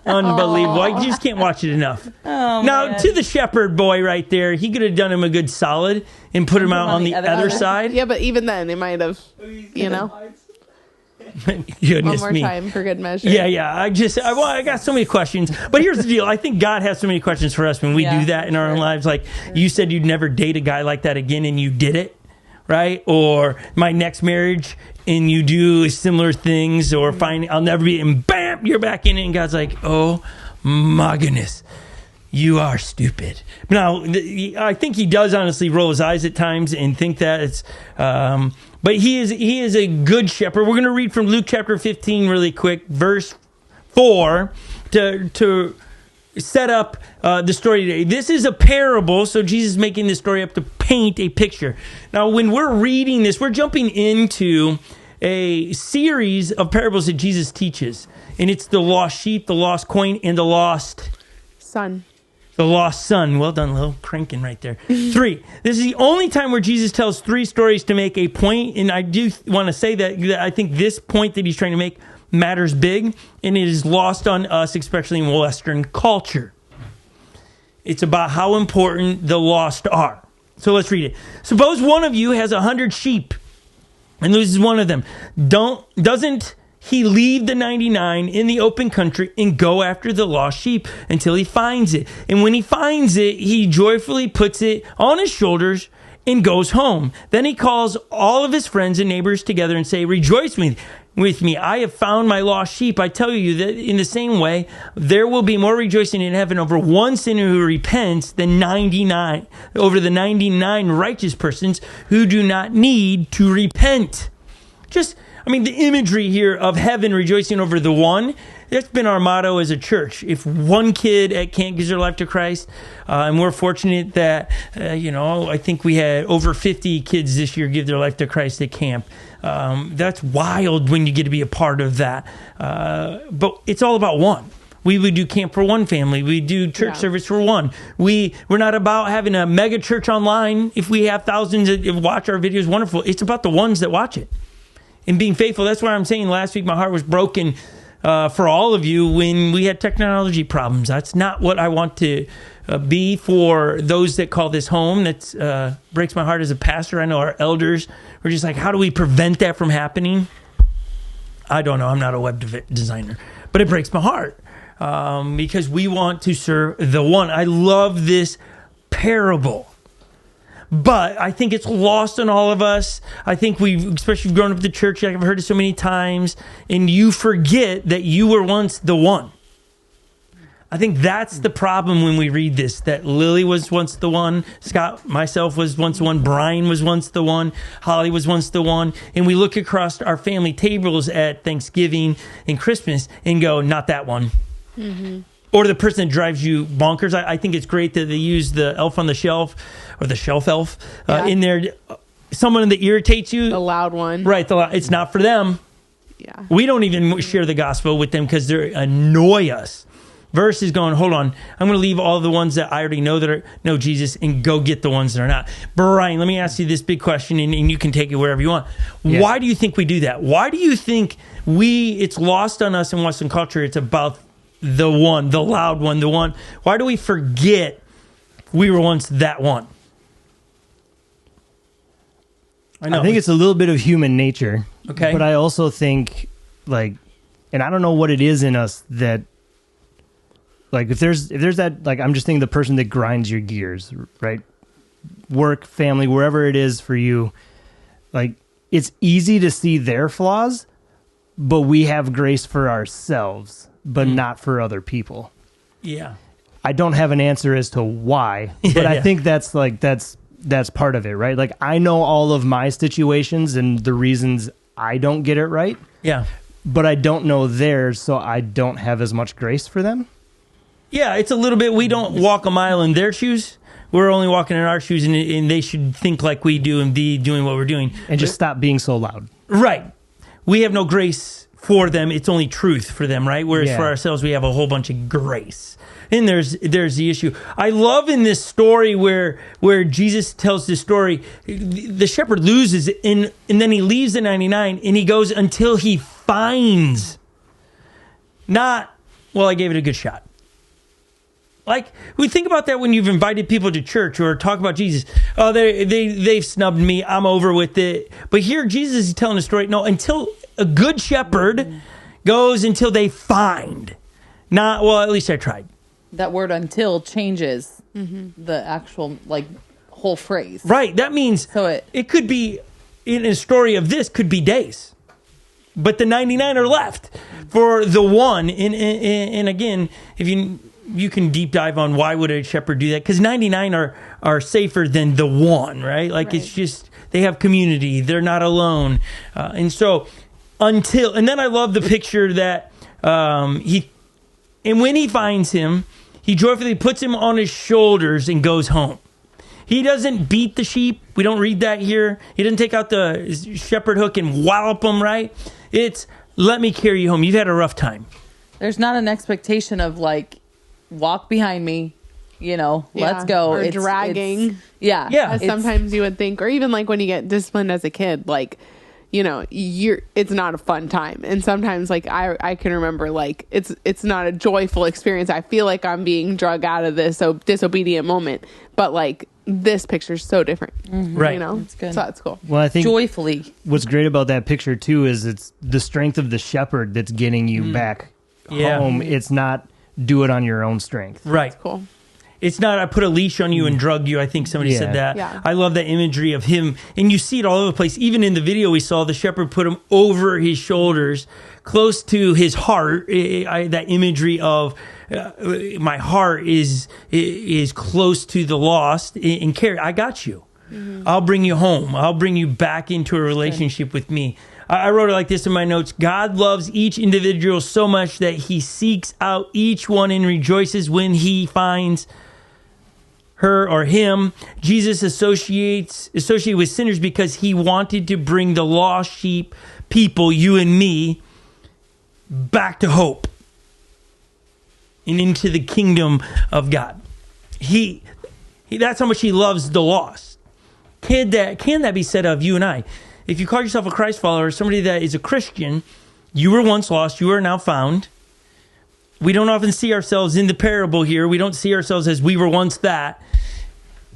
Unbelievable. I just can't watch it enough. Now, to the shepherd boy right there, he could have done him a good solid and put him out on the other side. Yeah, but even then, they might have, you know. Goodness One more me. time for good measure. Yeah. I got so many questions. But here's the deal. I think God has so many questions for us when we do that in our own lives. Like, you said you'd never date a guy like that again, and you did it, right? Or my next marriage, and you do similar things, or I'll never be, and bam, you're back in it, and God's like, oh my goodness, you are stupid. Now, I think he does honestly roll his eyes at times and think that it's, but he is a good shepherd. We're going to read from Luke chapter 15 really quick, verse 4, to set up the story today. This is a parable, so Jesus is making this story up to paint a picture. Now, when we're reading this, we're jumping into a series of parables that Jesus teaches, and it's the lost sheep, the lost coin, and the lost son. The lost son. Well done, little cranking right there. 3. This is the only time where Jesus tells 3 stories to make a point, and I do want to say that I think this point that he's trying to make matters big, and it is lost on us, especially in Western culture. It's about how important the lost are. So let's read it. Suppose one of you has 100 sheep and loses one of them. Doesn't he leave the 99 in the open country and go after the lost sheep until he finds it? And when he finds it, he joyfully puts it on his shoulders and goes home. Then he calls all of his friends and neighbors together and say, "Rejoice with me, I have found my lost sheep." I tell you that in the same way, there will be more rejoicing in heaven over one sinner who repents than over the 99 righteous persons who do not need to repent. The imagery here of heaven rejoicing over the one, that's been our motto as a church. If one kid at camp gives their life to Christ, and we're fortunate that, I think we had over 50 kids this year give their life to Christ at camp. That's wild when you get to be a part of that. But it's all about one. We would do camp for one family. We do church service for one. We're not about having a mega church online. If we have thousands that watch our videos, wonderful. It's about the ones that watch it and being faithful. That's why I'm saying last week my heart was broken for all of you when we had technology problems. That's not what I want to be for those that call this home. That breaks my heart as a pastor. I know our elders were just like, how do we prevent that from happening? I don't know. I'm not a web designer, but it breaks my heart because we want to serve the one. I love this parable, but I think it's lost on all of us. I think especially grown up in the church, I've heard it so many times, and you forget that you were once the one. I think that's the problem when we read this, that Lily was once the one, Scott, myself was once the one, Brian was once the one, Holly was once the one, and we look across our family tables at Thanksgiving and Christmas and go, not that one. Mm-hmm. Or the person that drives you bonkers. I think it's great that they use the elf on the shelf, or the shelf elf, in there. Someone that irritates you. The loud one. Right, it's not for them. Yeah. We don't even share the gospel with them because they annoy us. Versus going, hold on, I'm going to leave all the ones that I already know that know Jesus and go get the ones that are not. Brian, let me ask you this big question, and you can take it wherever you want. Yeah. Why do you think we do that? Why do you think it's lost on us in Western culture? It's about the one, the loud one, the one. Why do we forget we were once that one? I think it's a little bit of human nature. Okay. But I also think, and I don't know what it is in us that, if there's that, I'm just thinking the person that grinds your gears, right? Work, family, wherever it is for you, it's easy to see their flaws, but we have grace for ourselves, but not for other people. Yeah. I don't have an answer as to why, but I think that's part of it, right? I know all of my situations and the reasons I don't get it right. Yeah. but I don't know theirs, so I don't have as much grace for them. Yeah, it's a little bit, we don't walk a mile in their shoes. We're only walking in our shoes, and they should think like we do and be doing what we're doing. And just stop being so loud. Right. We have no grace for them. It's only truth for them, right? Whereas for ourselves, we have a whole bunch of grace. And there's the issue. I love in this story where Jesus tells this story, the shepherd loses and then he leaves the 99 and he goes until he finds. Not, well, I gave it a good shot. Like, we think about that when you've invited people to church or talk about Jesus. Oh, they've snubbed me. I'm over with it. But here, Jesus is telling a story. No, until a good shepherd goes until they find. Not, well, at least I tried. That word "until" changes the actual, whole phrase. Right. That means it could be, in a story of this, could be days. But the 99 are left for the one. And again, if you can deep dive on why would a shepherd do that, because 99 are safer than the one, right? It's just, they have community, they're not alone. And so and then I love the picture that and when he finds him, he joyfully puts him on his shoulders and goes home. He doesn't beat the sheep. We don't read that here. He doesn't take out the shepherd hook and wallop them, right? It's, let me carry you home. You've had a rough time. There's not an expectation of walk behind me, let's go. Or dragging. Yeah. As sometimes you would think, or even when you get disciplined as a kid, it's not a fun time. And sometimes I can remember it's not a joyful experience. I feel like I'm being drug out of this disobedient moment. But this picture's so different. Right. It's good. So that's cool. Well, I think joyfully. What's great about that picture too is it's the strength of the shepherd that's getting you back home. It's not do it on your own strength. Right. That's cool. It's not, I put a leash on you and drug you. I think somebody said that. Yeah. I love that imagery of him. And you see it all over the place. Even in the video we saw, the shepherd put him over his shoulders, close to his heart. That imagery of my heart is close to the lost. And Carrie, I got you. I'll bring you home. I'll bring you back into a relationship with me. I wrote it like this in my notes. God loves each individual so much that he seeks out each one and rejoices when he finds her or him. Jesus associated with sinners because he wanted to bring the lost sheep, people, you and me, back to hope and into the kingdom of God. He that's how much he loves the lost. Can that be said of you and I? If you call yourself a Christ follower, somebody that is a Christian, you were once lost, you are now found. We don't often see ourselves in the parable here. We don't see ourselves as we were once that.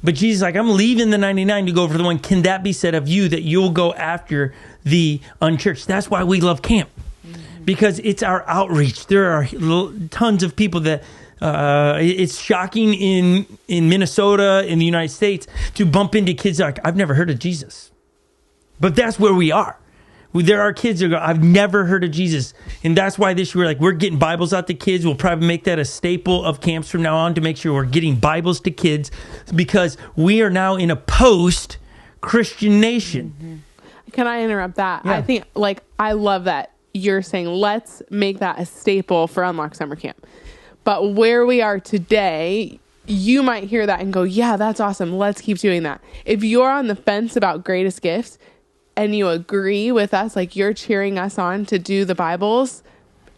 But Jesus is like, I'm leaving the 99 to go for the one. Can that be said of you, that you'll go after the unchurched? That's why we love camp. Because it's our outreach. There are tons of people that it's shocking in Minnesota, in the United States, to bump into kids like, I've never heard of Jesus. But that's where we are. There are kids that go, I've never heard of Jesus. And that's why this year we're getting Bibles out to kids. We'll probably make that a staple of camps from now on, to make sure we're getting Bibles to kids, because we are now in a post-Christian nation. Can I interrupt that? Yeah. I think I love that you're saying let's make that a staple for Unlock Summer Camp. But where we are today, you might hear that and go, yeah, that's awesome. Let's keep doing that. If you're on the fence about greatest gifts, and you agree with us, you're cheering us on to do the Bibles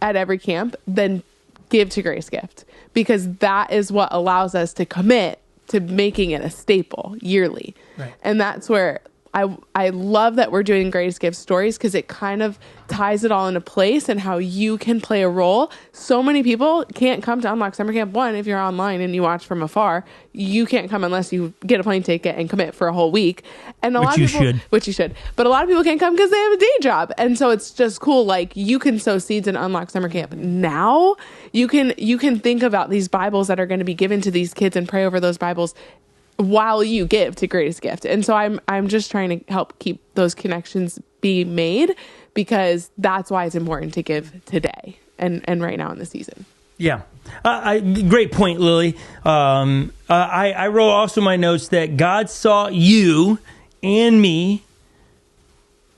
at every camp, then give to Grace Gift, because that is what allows us to commit to making it a staple yearly. Right. And that's where I love that we're doing Greatest Gift stories, because it kind of ties it all into place and how you can play a role. So many people can't come to Unlock Summer Camp. One, if you're online and you watch from afar, you can't come unless you get a plane ticket and commit for a whole week. And Which you should. But a lot of people can't come because they have a day job. And so it's just cool. You can sow seeds in Unlock Summer Camp now. You can think about these Bibles that are going to be given to these kids and pray over those Bibles while you give to Greatest Gift. And so I'm just trying to help keep those connections be made, because that's why it's important to give today and right now in the season. Yeah. Great point, Lily. I wrote also in my notes that God saw you and me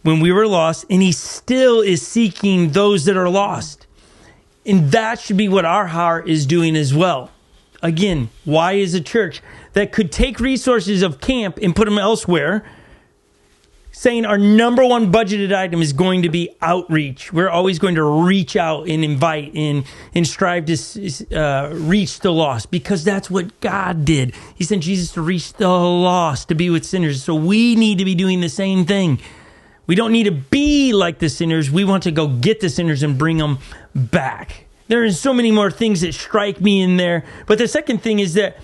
when we were lost, and he still is seeking those that are lost. And that should be what our heart is doing as well. Again, why is a church that could take resources of camp and put them elsewhere, saying our number one budgeted item is going to be outreach? We're always going to reach out and invite and strive to reach the lost, because that's what God did. He sent Jesus to reach the lost, to be with sinners. So we need to be doing the same thing. We don't need to be like the sinners. We want to go get the sinners and bring them back. There are so many more things that strike me in there. But the second thing is that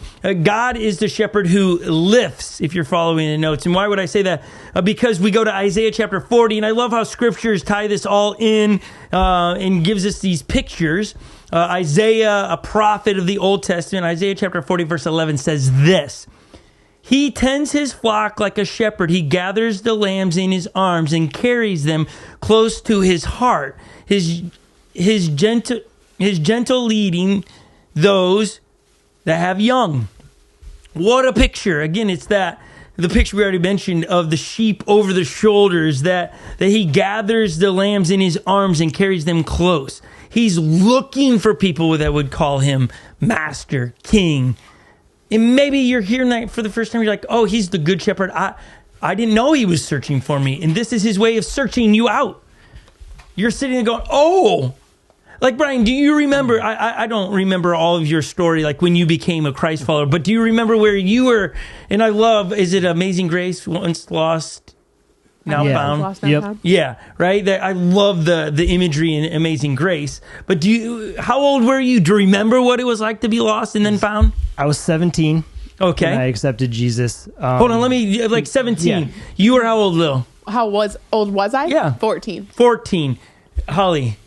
God is the shepherd who lifts, if you're following the notes. And why would I say that? Because we go to Isaiah chapter 40, and I love how scriptures tie this all in and gives us these pictures. Isaiah, a prophet of the Old Testament, Isaiah chapter 40, verse 11 says this: He tends his flock like a shepherd. He gathers the lambs in his arms and carries them close to his heart. His gentle leading those that have young. What a picture. Again, it's the picture we already mentioned of the sheep over the shoulders, that he gathers the lambs in his arms and carries them close. He's looking for people that would call him master, king. And maybe you're hearing that for the first time. You're like, oh, he's the good shepherd. I didn't know he was searching for me. And this is his way of searching you out. You're sitting there going, oh, like, Brian, do you remember, I don't remember all of your story, like when you became a Christ follower, but do you remember where you were? And I love, is it Amazing Grace, once lost, now found? Lost, now found. Yeah, right? I love the imagery in Amazing Grace. But how old were you? Do you remember what it was like to be lost and then found? I was 17. Okay. When I accepted Jesus. Hold on, 17. Yeah. You were how old, Lil? How old was I? Yeah. 14. 14. Holly?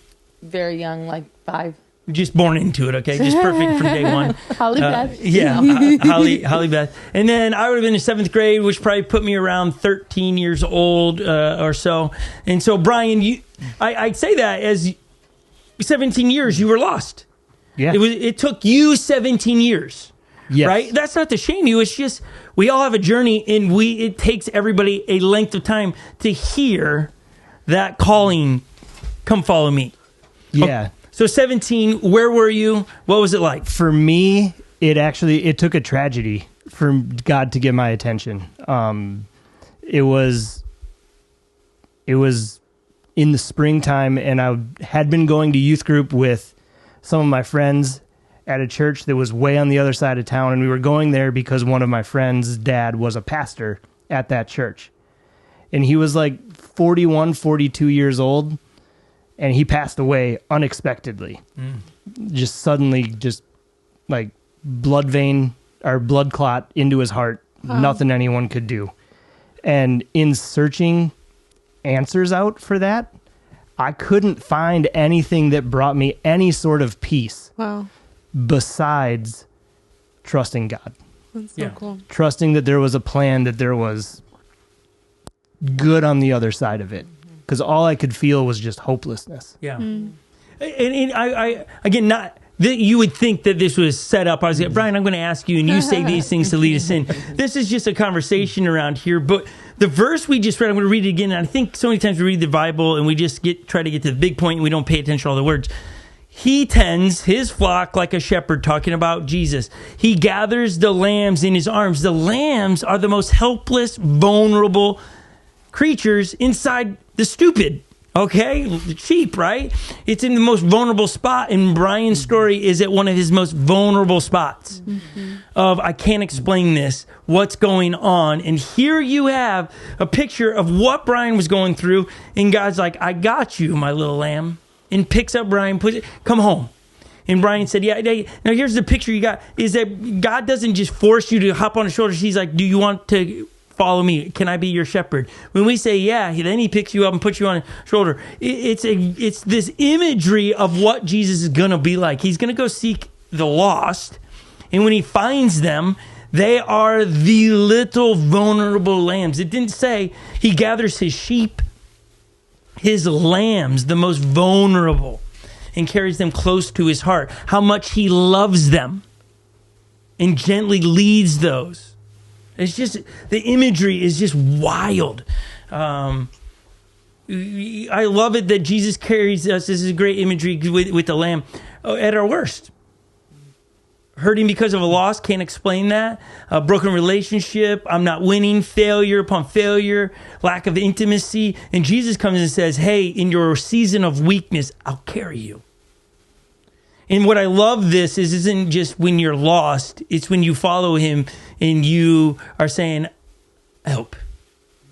Very young, like 5. Just born into it, okay? Just perfect from day one. Holly Beth. Yeah, Holly Beth. And then I would have been in 7th grade, which probably put me around 13 years old or so. And so, Brian, I'd say that as 17 years, you were lost. Yeah. It took you 17 years. Yes. Right? That's not to shame you. It's just we all have a journey, and it takes everybody a length of time to hear that calling, come follow me. Yeah. Okay. So 17, where were you? What was it like? For me, it took a tragedy for God to get my attention. It was in the springtime, and I had been going to youth group with some of my friends at a church that was way on the other side of town, and we were going there because one of my friends' dad was a pastor at that church. And he was like 41, 42 years old. And he passed away unexpectedly. Just suddenly, just like blood clot into his heart. Nothing anyone could do. And in searching answers out for that, I couldn't find anything that brought me any sort of peace. Wow. Besides trusting God. That's so cool. Trusting that there was a plan, that there was good on the other side of it. Because all I could feel was just hopelessness. Yeah. And I again, not that you would think that this was set up. I was like, Brian, I'm going to ask you, and you say these things to lead us in. This is just a conversation around here. But the verse we just read, I'm going to read it again. And I think so many times we read the Bible and we just try to get to the big point, and we don't pay attention to all the words. He tends his flock like a shepherd, talking about Jesus. He gathers the lambs in his arms. The lambs are the most helpless, vulnerable creatures inside the stupid, okay? Sheep, right? It's in the most vulnerable spot, and Brian's story is at one of his most vulnerable spots of, I can't explain this, what's going on. And here you have a picture of what Brian was going through, and God's like, I got you, my little lamb, and picks up Brian, come home. And Brian said, yeah, now here's the picture you got, is that God doesn't just force you to hop on his shoulders. He's like, do you want to follow me? Can I be your shepherd? When we say, yeah, then he picks you up and puts you on his shoulder. It's this imagery of what Jesus is going to be like. He's going to go seek the lost. And when he finds them, they are the little vulnerable lambs. It didn't say he gathers his sheep, his lambs, the most vulnerable, and carries them close to his heart. How much he loves them and gently leads those. It's just, the imagery is just wild. I love it that Jesus carries us. This is great imagery with the lamb at our worst. Hurting because of a loss, can't explain that. A broken relationship, I'm not winning, failure upon failure, lack of intimacy. And Jesus comes and says, hey, in your season of weakness, I'll carry you. And what I love this isn't just when you're lost, it's when you follow him and you are saying, help.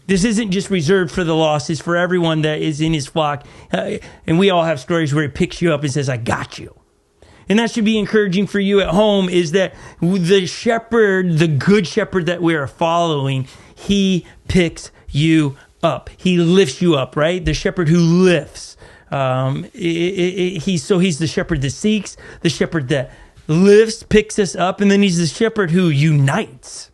This isn't just reserved for the lost, it's for everyone that is in his flock. And we all have stories where he picks you up and says, I got you. And that should be encouraging for you at home, is that the shepherd, the good shepherd that we are following, he picks you up. He lifts you up, right? The shepherd who lifts. He's the shepherd that seeks, the shepherd that lifts, picks us up, and then he's the shepherd who unites.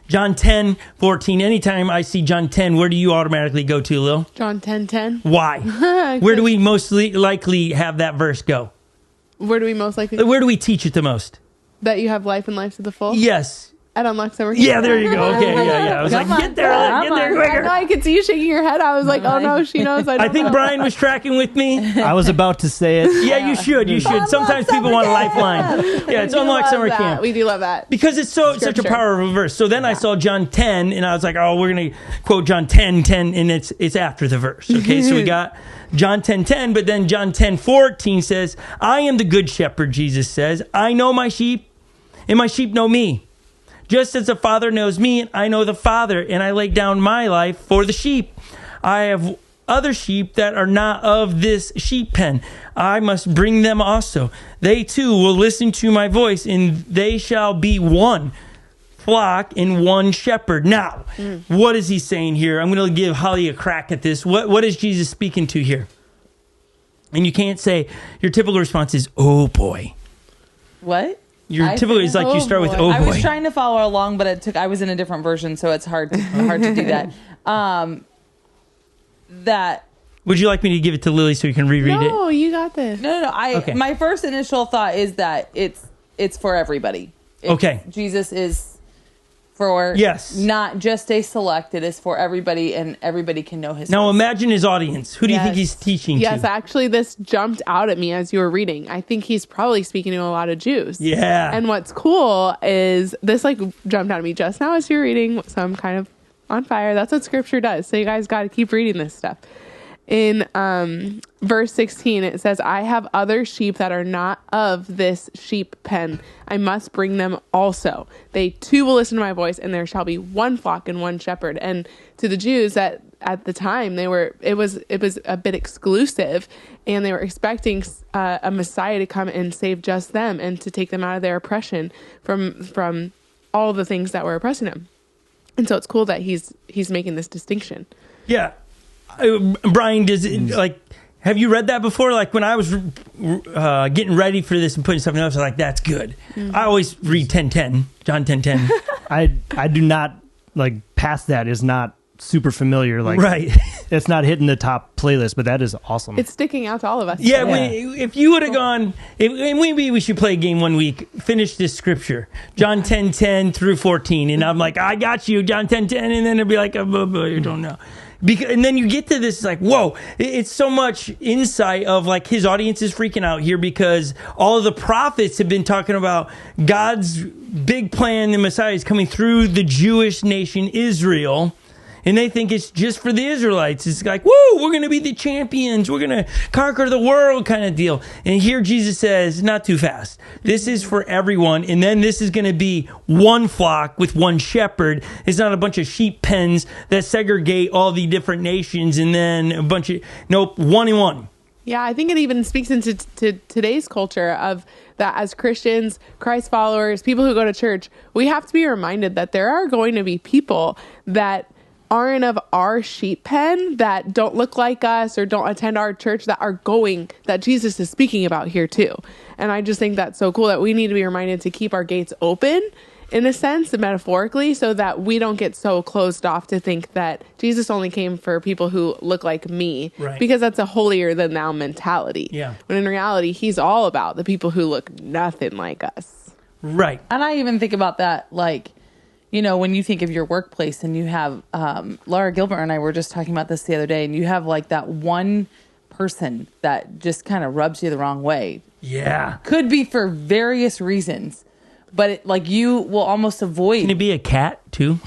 John 10:14. Anytime I see John 10, where do you automatically go to, Lil? John 10:10. Why? Where do we most likely have that verse go? Where do we most likely? Where do we teach it the most? That you have life and life to the full? Yes. At Unlock Summer Camp. Yeah, there you go. Okay, yeah. I was like, get there quicker. I know, I could see you shaking your head. I was like, oh no, she knows. I think Brian was tracking with me. I was about to say it. Yeah, you should. Sometimes people want a lifeline. Yeah, it's Unlock Summer Camp. We do love that. Because it's such a powerful verse. So then I saw John 10, and I was like, oh, we're going to quote John 10:10, and it's after the verse. Okay, so we got John 10:10, but then John 10:14 says, I am the good shepherd, Jesus says. I know my sheep, and my sheep know me. Just as the Father knows me, and I know the Father, and I lay down my life for the sheep. I have other sheep that are not of this sheep pen. I must bring them also. They too will listen to my voice, and they shall be one flock and one shepherd. Now, what is he saying here? I'm going to give Holly a crack at this. What is Jesus speaking to here? And you can't say, your typical response is, oh boy. What? Your typical is like you start with oh boy. I was trying to follow along, but I was in a different version, so it's hard to do that. Would you like me to give it to Lily so you can reread it? No, you got this. No. My first initial thought is that it's for everybody. Okay. Jesus is for not just a select. It is for everybody, and everybody can know his. Now voice. Imagine his audience. Who do you think he's teaching to? Yes, actually, this jumped out at me as you were reading. I think he's probably speaking to a lot of Jews. Yeah. And what's cool is this jumped out at me just now as you're reading, so I'm kind of on fire. That's what Scripture does. So you guys got to keep reading this stuff. In verse 16, it says, I have other sheep that are not of this sheep pen. I must bring them also. They too will listen to my voice, and there shall be one flock and one shepherd. And to the Jews at the time, it was a bit exclusive, and they were expecting a Messiah to come and save just them and to take them out of their oppression from all the things that were oppressing them. And so it's cool that he's making this distinction. Yeah. Brian, have you read that before? Like when I was getting ready for this and putting something else, I was like, that's good. Mm-hmm. I always read 10:10, John 10:10. I do not, past that is not super familiar. Right. It's not hitting the top playlist, but that is awesome. It's sticking out to all of us. Yeah, if you would have gone, maybe we should play a game one week, finish this scripture, John 10:10 through 14, and I'm like, I got you, John 10:10, and then it'd be like, you don't know. And then you get to this, it's like, whoa, it's so much insight of his audience is freaking out here because all of the prophets have been talking about God's big plan. The Messiah is coming through the Jewish nation, Israel. And they think it's just for the Israelites. It's like, woo, we're going to be the champions. We're going to conquer the world kind of deal. And here Jesus says, not too fast. This is for everyone. And then this is going to be one flock with one shepherd. It's not a bunch of sheep pens that segregate all the different nations and then a bunch of, nope, one and one. Yeah, I think it even speaks into today's culture of that as Christians, Christ followers, people who go to church, we have to be reminded that there are going to be people that aren't of our sheep pen, that don't look like us or don't attend our church, that Jesus is speaking about here too. And I just think that's so cool that we need to be reminded to keep our gates open in a sense, metaphorically, so that we don't get so closed off to think that Jesus only came for people who look like me, right? Because that's a holier than thou mentality. Yeah. When in reality, he's all about the people who look nothing like us. Right. And I even think about that, you know, when you think of your workplace and you have, Laura Gilbert and I were just talking about this the other day, and you have like that one person that just kind of rubs you the wrong way. Yeah. Could be for various reasons, but like you will almost avoid. Can it be a cat too?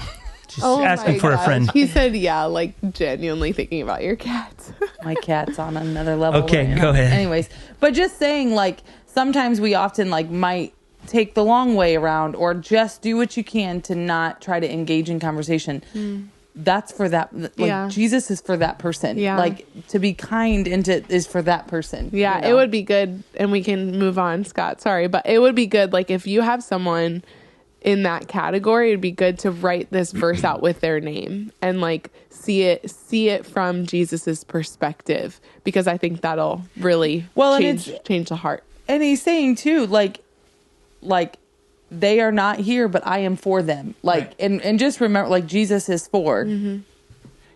Just asking for a friend. He said, yeah, like genuinely thinking about your cats. My cat's on another level. Okay, right go ahead. Anyways, but just saying, like, sometimes we often like might take the long way around, or just do what you can to not try to engage in conversation. That's for that. Like Jesus is for that person. Yeah. Like to be kind is for that person. Yeah, you know? it would be good, and we can move on, Scott. Sorry, but it would be good, like, if you have someone in that category, it'd be good to write this verse out with their name and like see it from Jesus's perspective, because I think that'll really change the heart. And he's saying too, like they are not here, but I am for them. Like, and just remember, like, Jesus is for.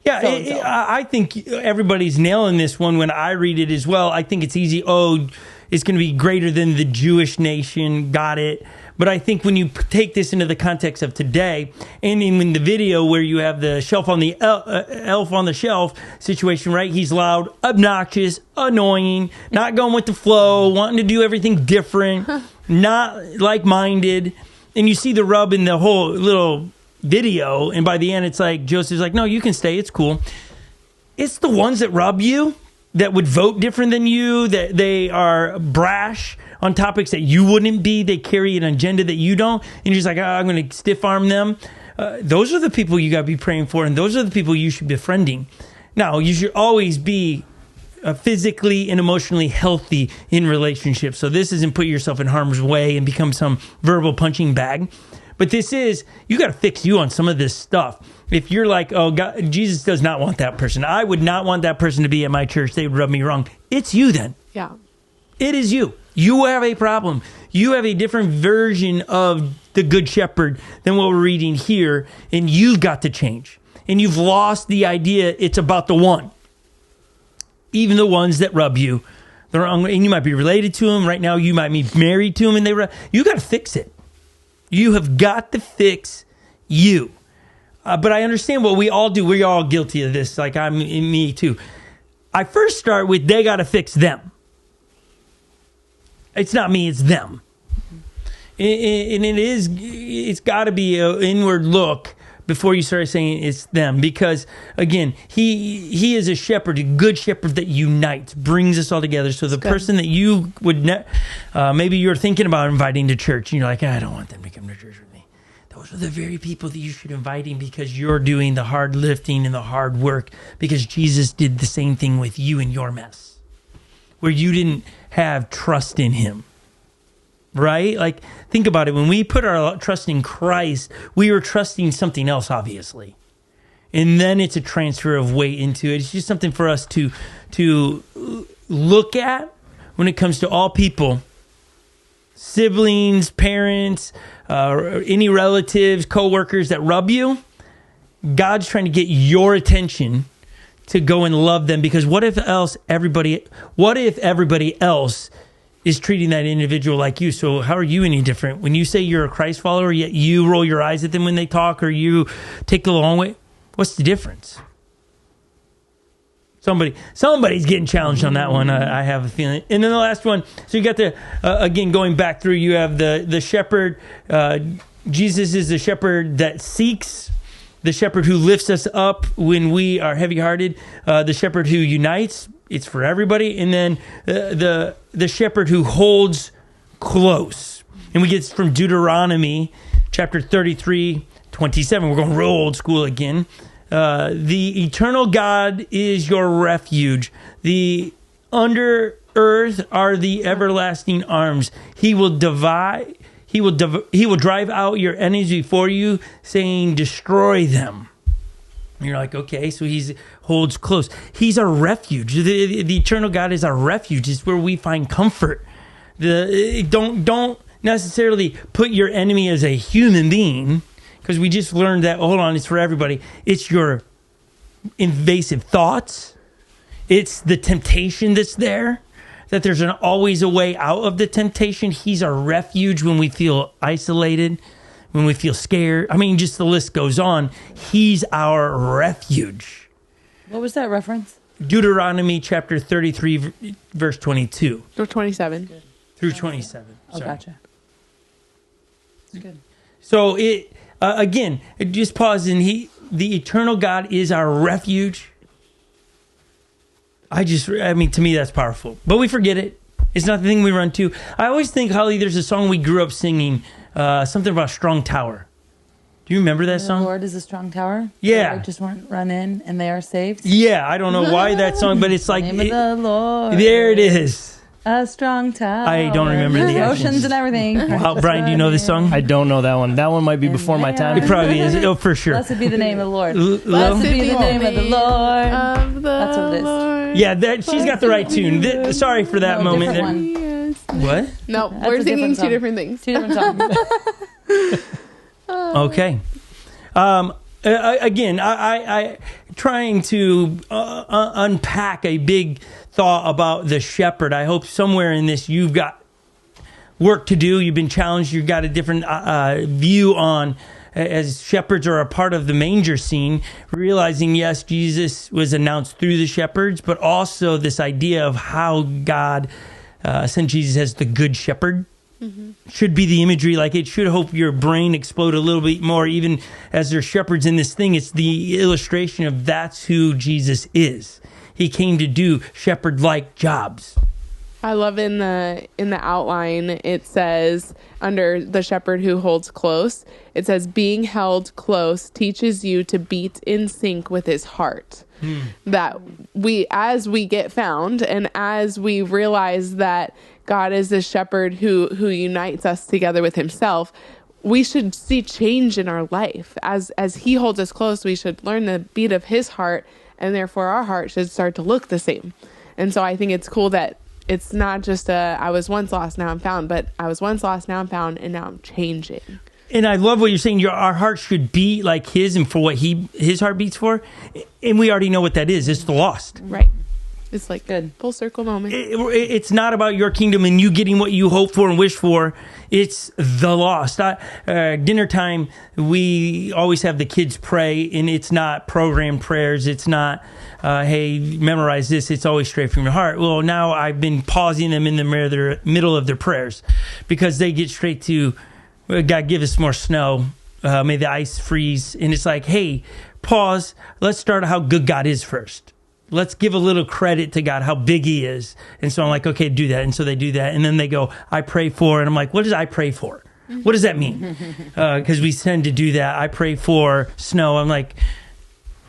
Yeah, I think everybody's nailing this one when I read it as well. I think it's easy. Oh, it's going to be greater than the Jewish nation. Got it. But I think when you take this into the context of today, and in the video where you have the shelf on the elf on the shelf situation, right? He's loud, obnoxious, annoying, not going with the flow, wanting to do everything different, not like-minded. And you see the rub in the whole little video, and by the end, it's like Joseph's like, "No, you can stay. It's cool." It's the ones that rub you, that would vote different than you, that they are brash on topics that you wouldn't be. They carry an agenda that you don't. And you're just like, I'm going to stiff arm them. Those are the people you got to be praying for. And those are the people you should be befriending. Now, you should always be physically and emotionally healthy in relationships. So this isn't put yourself in harm's way and become some verbal punching bag. But this is, you got to fix you on some of this stuff. If you're like, oh, God, Jesus does not want that person. I would not want that person to be at my church. They would rub me wrong. It's you then. Yeah. It is you. You have a problem. You have a different version of the Good Shepherd than what we're reading here, and you've got to change. And you've lost the idea it's about the one. Even the ones that rub you the wrong way. And you might be related to them. Right now, you might be married to them, and you got to fix it. You have got to fix you. But I understand what we all do. We're all guilty of this. Like me too. I first start with they got to fix them. It's not me, it's them. And it's got to be an inward look before you start saying it's them. Because, again, he is a shepherd, a good shepherd that unites, brings us all together. So the person that you would, maybe you're thinking about inviting to church, and you're like, I don't want them to come to church with me. Those are the very people that you should invite in, because you're doing the hard lifting and the hard work, because Jesus did the same thing with you in your mess, where you didn't have trust in him, right? Like, think about it. When we put our trust in Christ, we were trusting something else, obviously. And then it's a transfer of weight into it. It's just something for us to look at when it comes to all people, siblings, parents, any relatives, coworkers that rub you. God's trying to get your attention to go and love them, because what if everybody else is treating that individual like you? So how are you any different? When you say you're a Christ follower, yet you roll your eyes at them when they talk, or you take the long way, what's the difference? Somebody's getting challenged on that one. I have a feeling. And then the last one. So you got again, going back through, you have the shepherd. Jesus is the shepherd that seeks, the shepherd who lifts us up when we are heavy-hearted, the shepherd who unites. It's for everybody. And then the shepherd who holds close. And we get this from Deuteronomy chapter 33:27. We're going real old school again. The eternal God is your refuge. The under earth are the everlasting arms. He will drive out your enemies before you, saying, destroy them. And you're like, okay, so he holds close. He's our refuge. The eternal God is our refuge. It's where we find comfort. Don't necessarily put your enemy as a human being, because we just learned that, hold on, it's for everybody. It's your invasive thoughts. It's the temptation that's there, that there's always a way out of the temptation. He's our refuge when we feel isolated, when we feel scared. I mean, just the list goes on. He's our refuge. What was that reference? Deuteronomy chapter 33, verse 22. Or 27. Through 27. Oh, gotcha. That's good. So it again, just pause, and the eternal God is our refuge. I mean, to me, that's powerful. But we forget it. It's not the thing we run to. I always think, Holly, there's a song we grew up singing, something about strong tower. Do you remember that song? The Lord is a strong tower. Yeah. They just run in and they are saved. Yeah, I don't know why that song, but it's like... Name of the Lord. There it is. A strong tower. I don't remember the oceans and everything. Wow, Brian, do you know this song? I don't know that one. That one might be before my time. It probably is. Oh, for sure. Blessed be the name of the Lord. Blessed be the name of the Lord. That's what it is. Yeah, she's got the right tune. Sorry for that moment there. What? No, we're singing two different things. Two different songs. Okay. Again, I trying to unpack a big thought about the shepherd. I hope somewhere in this you've got work to do. You've been challenged. You've got a different view on, as shepherds are a part of the manger scene, realizing, yes, Jesus was announced through the shepherds, but also this idea of how God sent Jesus as the good shepherd. Mm-hmm. Should be the imagery. Like, it should hope your brain explode a little bit more, even as there's shepherds in this thing. It's the illustration of that's who Jesus is. He came to do shepherd-like jobs. I love in the outline, it says, under the shepherd who holds close, it says, being held close teaches you to beat in sync with his heart. That as we get found and as we realize that God is the shepherd who unites us together with himself, we should see change in our life. As he holds us close, we should learn the beat of his heart, and therefore our heart should start to look the same. And so I think it's cool that it's not just I was once lost, now I'm found, but I was once lost, now I'm found, and now I'm changing. And I love what you're saying. Our heart should beat like his and for what his heart beats for. And we already know what that is. It's the lost. Right. It's like good full circle moment. It's not about your kingdom and you getting what you hope for and wish for. It's the lost. Dinner time, we always have the kids pray, and it's not programmed prayers. It's not, hey, memorize this. It's always straight from your heart. Well, now I've been pausing them in the middle of their prayers because they get straight to, God, give us more snow. May the ice freeze. And it's like, hey, pause. Let's start how good God is first. Let's give a little credit to God, how big he is. And so I'm like, okay, do that. And so they do that. And then they go, I pray for. And I'm like, what does I pray for? What does that mean? Because we tend to do that. I pray for snow. I'm like,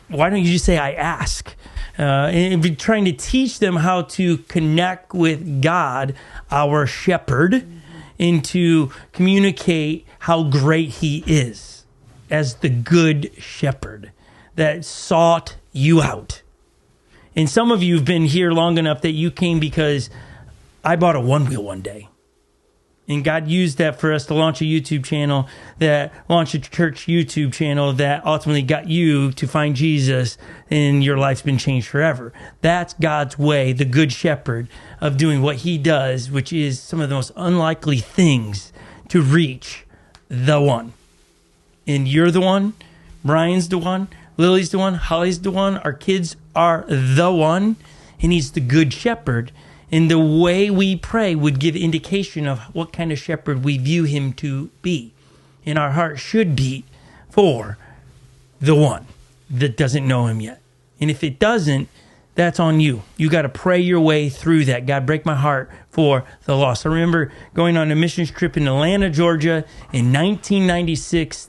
why don't you just say I ask? And be trying to teach them how to connect with God, our shepherd, and to communicate how great he is as the good shepherd that sought you out. And some of you have been here long enough that you came because I bought a one-wheel one day. And God used that for us to launch a YouTube channel, that launched a church YouTube channel that ultimately got you to find Jesus, and your life's been changed forever. That's God's way, the good shepherd, of doing what he does, which is some of the most unlikely things to reach the one. And you're the one, Brian's the one, Lily's the one, Holly's the one, our kids are the one, and he's the good shepherd. And the way we pray would give indication of what kind of shepherd we view him to be. And our heart should beat for the one that doesn't know him yet. And if it doesn't, that's on you. You got to pray your way through that. God, break my heart for the lost. I remember going on a missions trip in Atlanta, Georgia in 1996,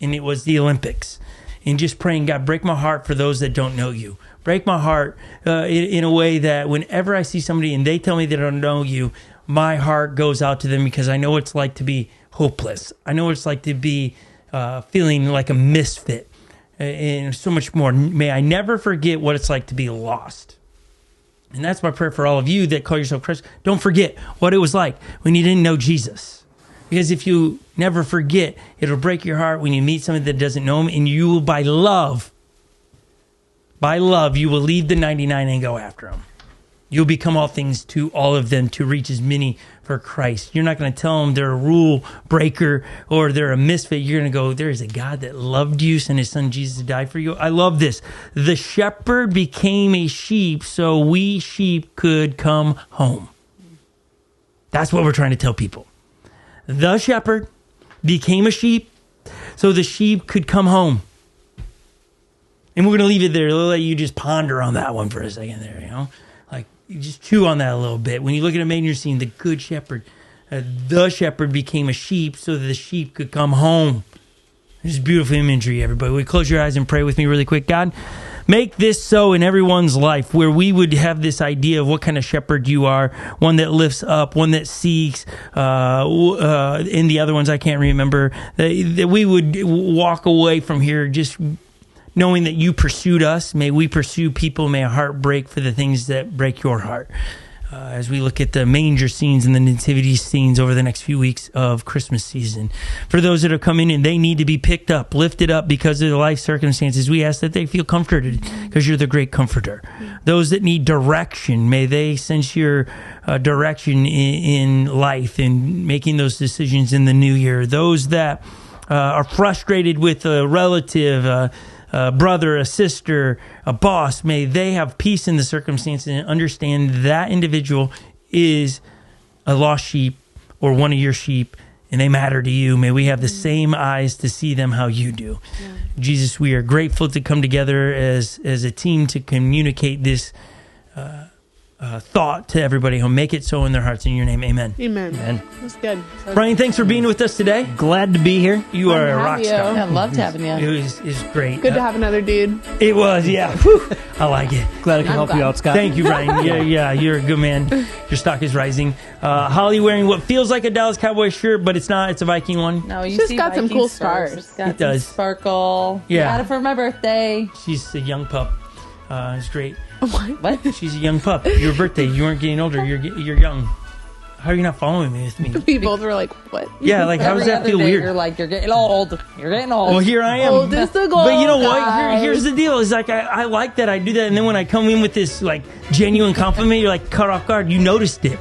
and it was the Olympics. And just praying, God, break my heart for those that don't know you. Break my heart in a way that whenever I see somebody and they tell me they don't know you, my heart goes out to them because I know what it's like to be hopeless. I know what it's like to be feeling like a misfit and so much more. May I never forget what it's like to be lost. And that's my prayer for all of you that call yourself Christians. Don't forget what it was like when you didn't know Jesus. Because if you never forget, it'll break your heart when you meet somebody that doesn't know him, and you will, by love, you will leave the 99 and go after him. You'll become all things to all of them to reach as many for Christ. You're not going to tell them they're a rule breaker or they're a misfit. You're going to go, there is a God that loved you, sent his son Jesus to die for you. I love this. The shepherd became a sheep so we sheep could come home. That's what we're trying to tell people. The shepherd became a sheep so the sheep could come home. And we're going to leave it there. We'll let you just ponder on that one for a second there, you know? Like, you just chew on that a little bit. When you look at a manger scene, the good shepherd, the shepherd became a sheep so that the sheep could come home. This is beautiful imagery, everybody. We close your eyes and pray with me really quick. God, make this so in everyone's life where we would have this idea of what kind of shepherd you are, one that lifts up, one that seeks, in the other ones I can't remember, that we would walk away from here just knowing that you pursued us. May we pursue people. May our heart break for the things that break your heart. As we look at the manger scenes and the nativity scenes over the next few weeks of Christmas season. For those that are coming in, they need to be picked up, lifted up because of their life circumstances. We ask that they feel comforted because you're the great comforter. Those that need direction, may they sense your direction in life and making those decisions in the new year. Those that are frustrated with a relative, a brother, a sister, a boss, may they have peace in the circumstances and understand that individual is a lost sheep or one of your sheep and they matter to you. May we have the same eyes to see them how you do. Yeah. Jesus, we are grateful to come together as a team to communicate this thought to everybody who'll make it so in their hearts. In your name, amen. Amen. Amen. That's good. Brian, thanks for being with us today. Glad to be here. You are a rock star. I loved having you. It was great. Good to have another dude. It was, yeah. Whew. I like it. Glad I can help you out, Scott. Thank you, Brian. Yeah, you're a good man. Your stock is rising. Holly wearing what feels like a Dallas Cowboys shirt, but it's not. It's a Viking one. No, you just got some cool stars. It does. Sparkle. Yeah. Got it for my birthday. She's a young pup. It's great. What? She's a young pup. Your birthday. You weren't getting older. You're young. How are you not following me with me? We both were like, what? Yeah, like how does that feel weird? You're like, you're getting old. You're getting old. Well, here I am. Old is the goal, but you know guys. what? Here's the deal. It's like I like that I do that, and then when I come in with this like genuine compliment, you're like cut off guard. You noticed it.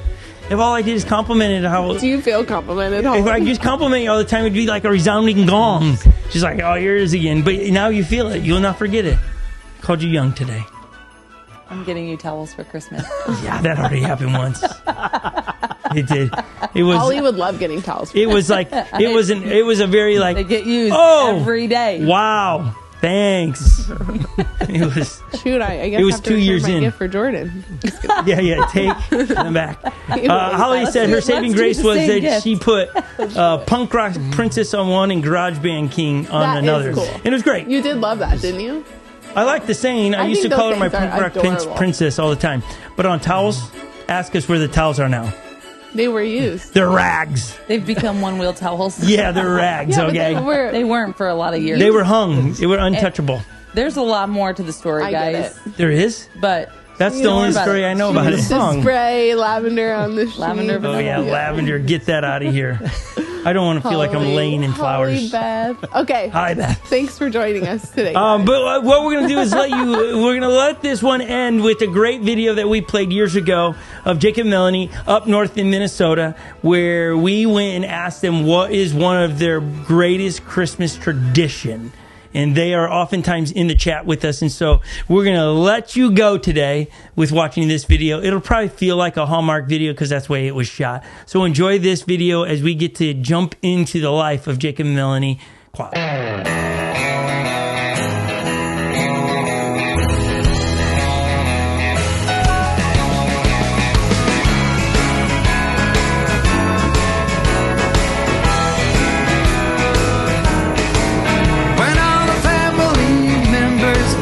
If all I did is complimented how... Do you feel complimented? If I just compliment you all the time, it'd be like a resounding gong. She's like, oh, here it is again. But now you feel it. You'll not forget it. Called you young today. I'm getting you towels for Christmas. Yeah, that already happened once. It did. It was. Ollie would love getting towels. It was like it was a very like they get used every day. Wow. Thanks. It was. Shoot, I guess it was I have to 2 years my in. Gift for Jordan. Yeah. Take them back. Holly said her saving grace was that gift. she put Punk Rock Princess on one and Garage Band King on that another. Is cool. And it was great. You did love that, didn't you? I like the saying. I used to call her my Punk Rock Princess all the time. But on towels, ask us where the towels are now. They were used. They're rags. They've become one-wheel towels. Yeah, they're rags, okay? They weren't for a lot of years. They were hung. They were untouchable. There's a lot more to the story, guys. There is? But that's the only story I know about it. Spray lavender on the sheet. Lavender. Oh, yeah, lavender. Get that out of here. I don't want to feel like I'm laying in flowers. Holly Beth. Okay. Hi, Beth. Thanks for joining us today. But what we're going to do is we're going to let this one end with a great video that we played years ago of Jacob and Melanie up north in Minnesota, where we went and asked them what is one of their greatest Christmas tradition. And they are oftentimes in the chat with us. And so we're going to let you go today with watching this video. It'll probably feel like a Hallmark video because that's the way it was shot. So enjoy this video as we get to jump into the life of Jacob and Melanie.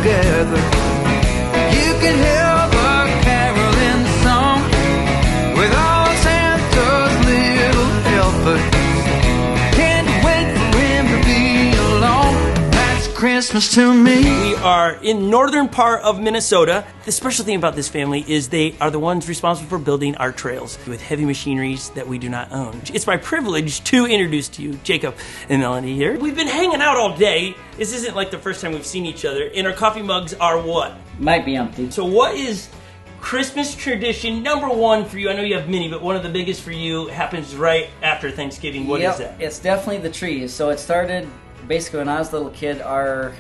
You can hear the caroling song with all Santa's little helpers. Can't wait for him to be along. That's Christmas to me. We are in northern part of Minnesota. The special thing about this family is they are the ones responsible for building our trails with heavy machineries that we do not own. It's my privilege to introduce to you Jacob and Melanie here. We've been hanging out all day. This isn't like the first time we've seen each other. And our coffee mugs are what? Might be empty. So what is Christmas tradition number one for you. I know you have many, but one of the biggest for you happens right after Thanksgiving. What is that? It's definitely the trees. So it started basically when I was a little kid. Our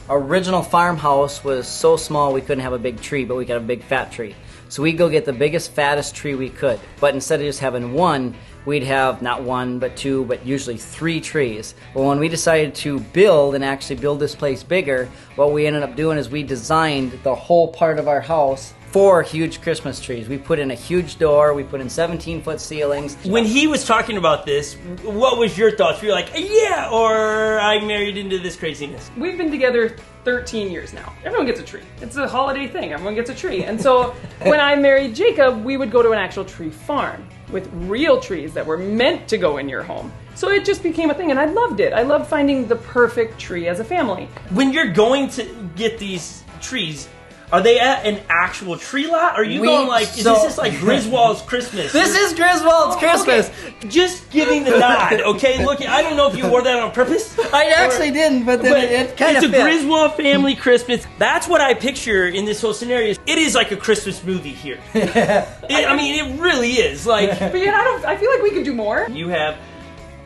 original farmhouse was so small we couldn't have a big tree, but we got a big fat tree. So we'd go get the biggest, fattest tree we could. But instead of just having one, we'd have not one, but two, but usually 3 trees. Well, when we decided to build and actually build this place bigger, what we ended up doing is we designed the whole part of our house 4 huge Christmas trees. We put in a huge door, we put in 17-foot ceilings. When he was talking about this, what was your thoughts? Were you like, yeah, or I married into this craziness? We've been together 13 years now. Everyone gets a tree. It's a holiday thing. Everyone gets a tree. And so when I married Jacob, we would go to an actual tree farm with real trees that were meant to go in your home. So it just became a thing, and I loved it. I loved finding the perfect tree as a family. When you're going to get these trees, are they at an actual tree lot? Or are you going like, is this like Griswold's Christmas? This is Griswold's Christmas. Okay. Just giving the nod, okay? Look, I don't know if you wore that on purpose. I actually didn't, but then it kind of It's a Griswold family Christmas. That's what I picture in this whole scenario. It is like a Christmas movie here. I mean, it really is. Like, but yet I feel like we could do more. You have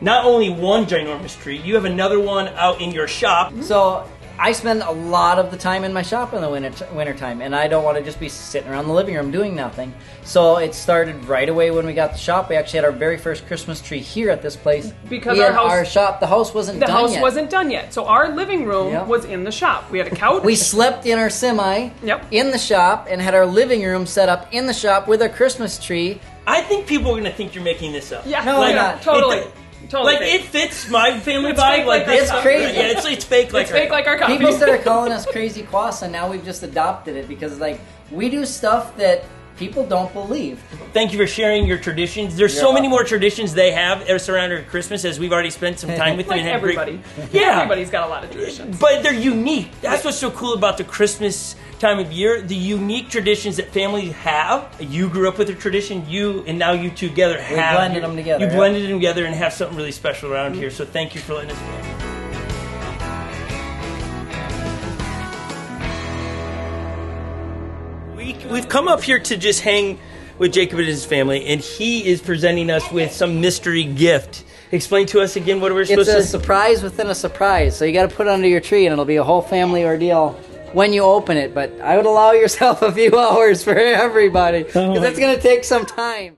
not only one ginormous tree, you have another one out in your shop. So I spend a lot of the time in my shop in the wintertime, and I don't want to just be sitting around the living room doing nothing. So it started right away when we got the shop. We actually had our very first Christmas tree here at this place. Because our shop, the house wasn't done yet. The house wasn't done yet. So our living room was in the shop. We had a couch. We slept in our semi in the shop and had our living room set up in the shop with our Christmas tree. I think people are going to think you're making this up. Yeah, no, not. Totally. Totally like fake. It fits my family vibe. Like it's crazy. Yeah, it's fake. Like it's fake like our coffee. People started calling us crazy quas, and now we've just adopted it because like we do stuff that people don't believe. Thank you for sharing your traditions. There's so many more traditions they have surrounding Christmas, as we've already spent some time with them. Like everybody. Yeah. Everybody's got a lot of traditions. But they're unique. That's what's so cool about the Christmas time of year. The unique traditions that families have. You grew up with a tradition, and now you two together have. We blended them together. You blended them together and have something really special around here. So thank you for letting us know. We've come up here to just hang with Jacob and his family, and he is presenting us with some mystery gift. Explain to us again what we're supposed to... It's a surprise within a surprise, so you got to put it under your tree, and it'll be a whole family ordeal when you open it, but I would allow yourself a few hours for everybody, because it's going to take some time.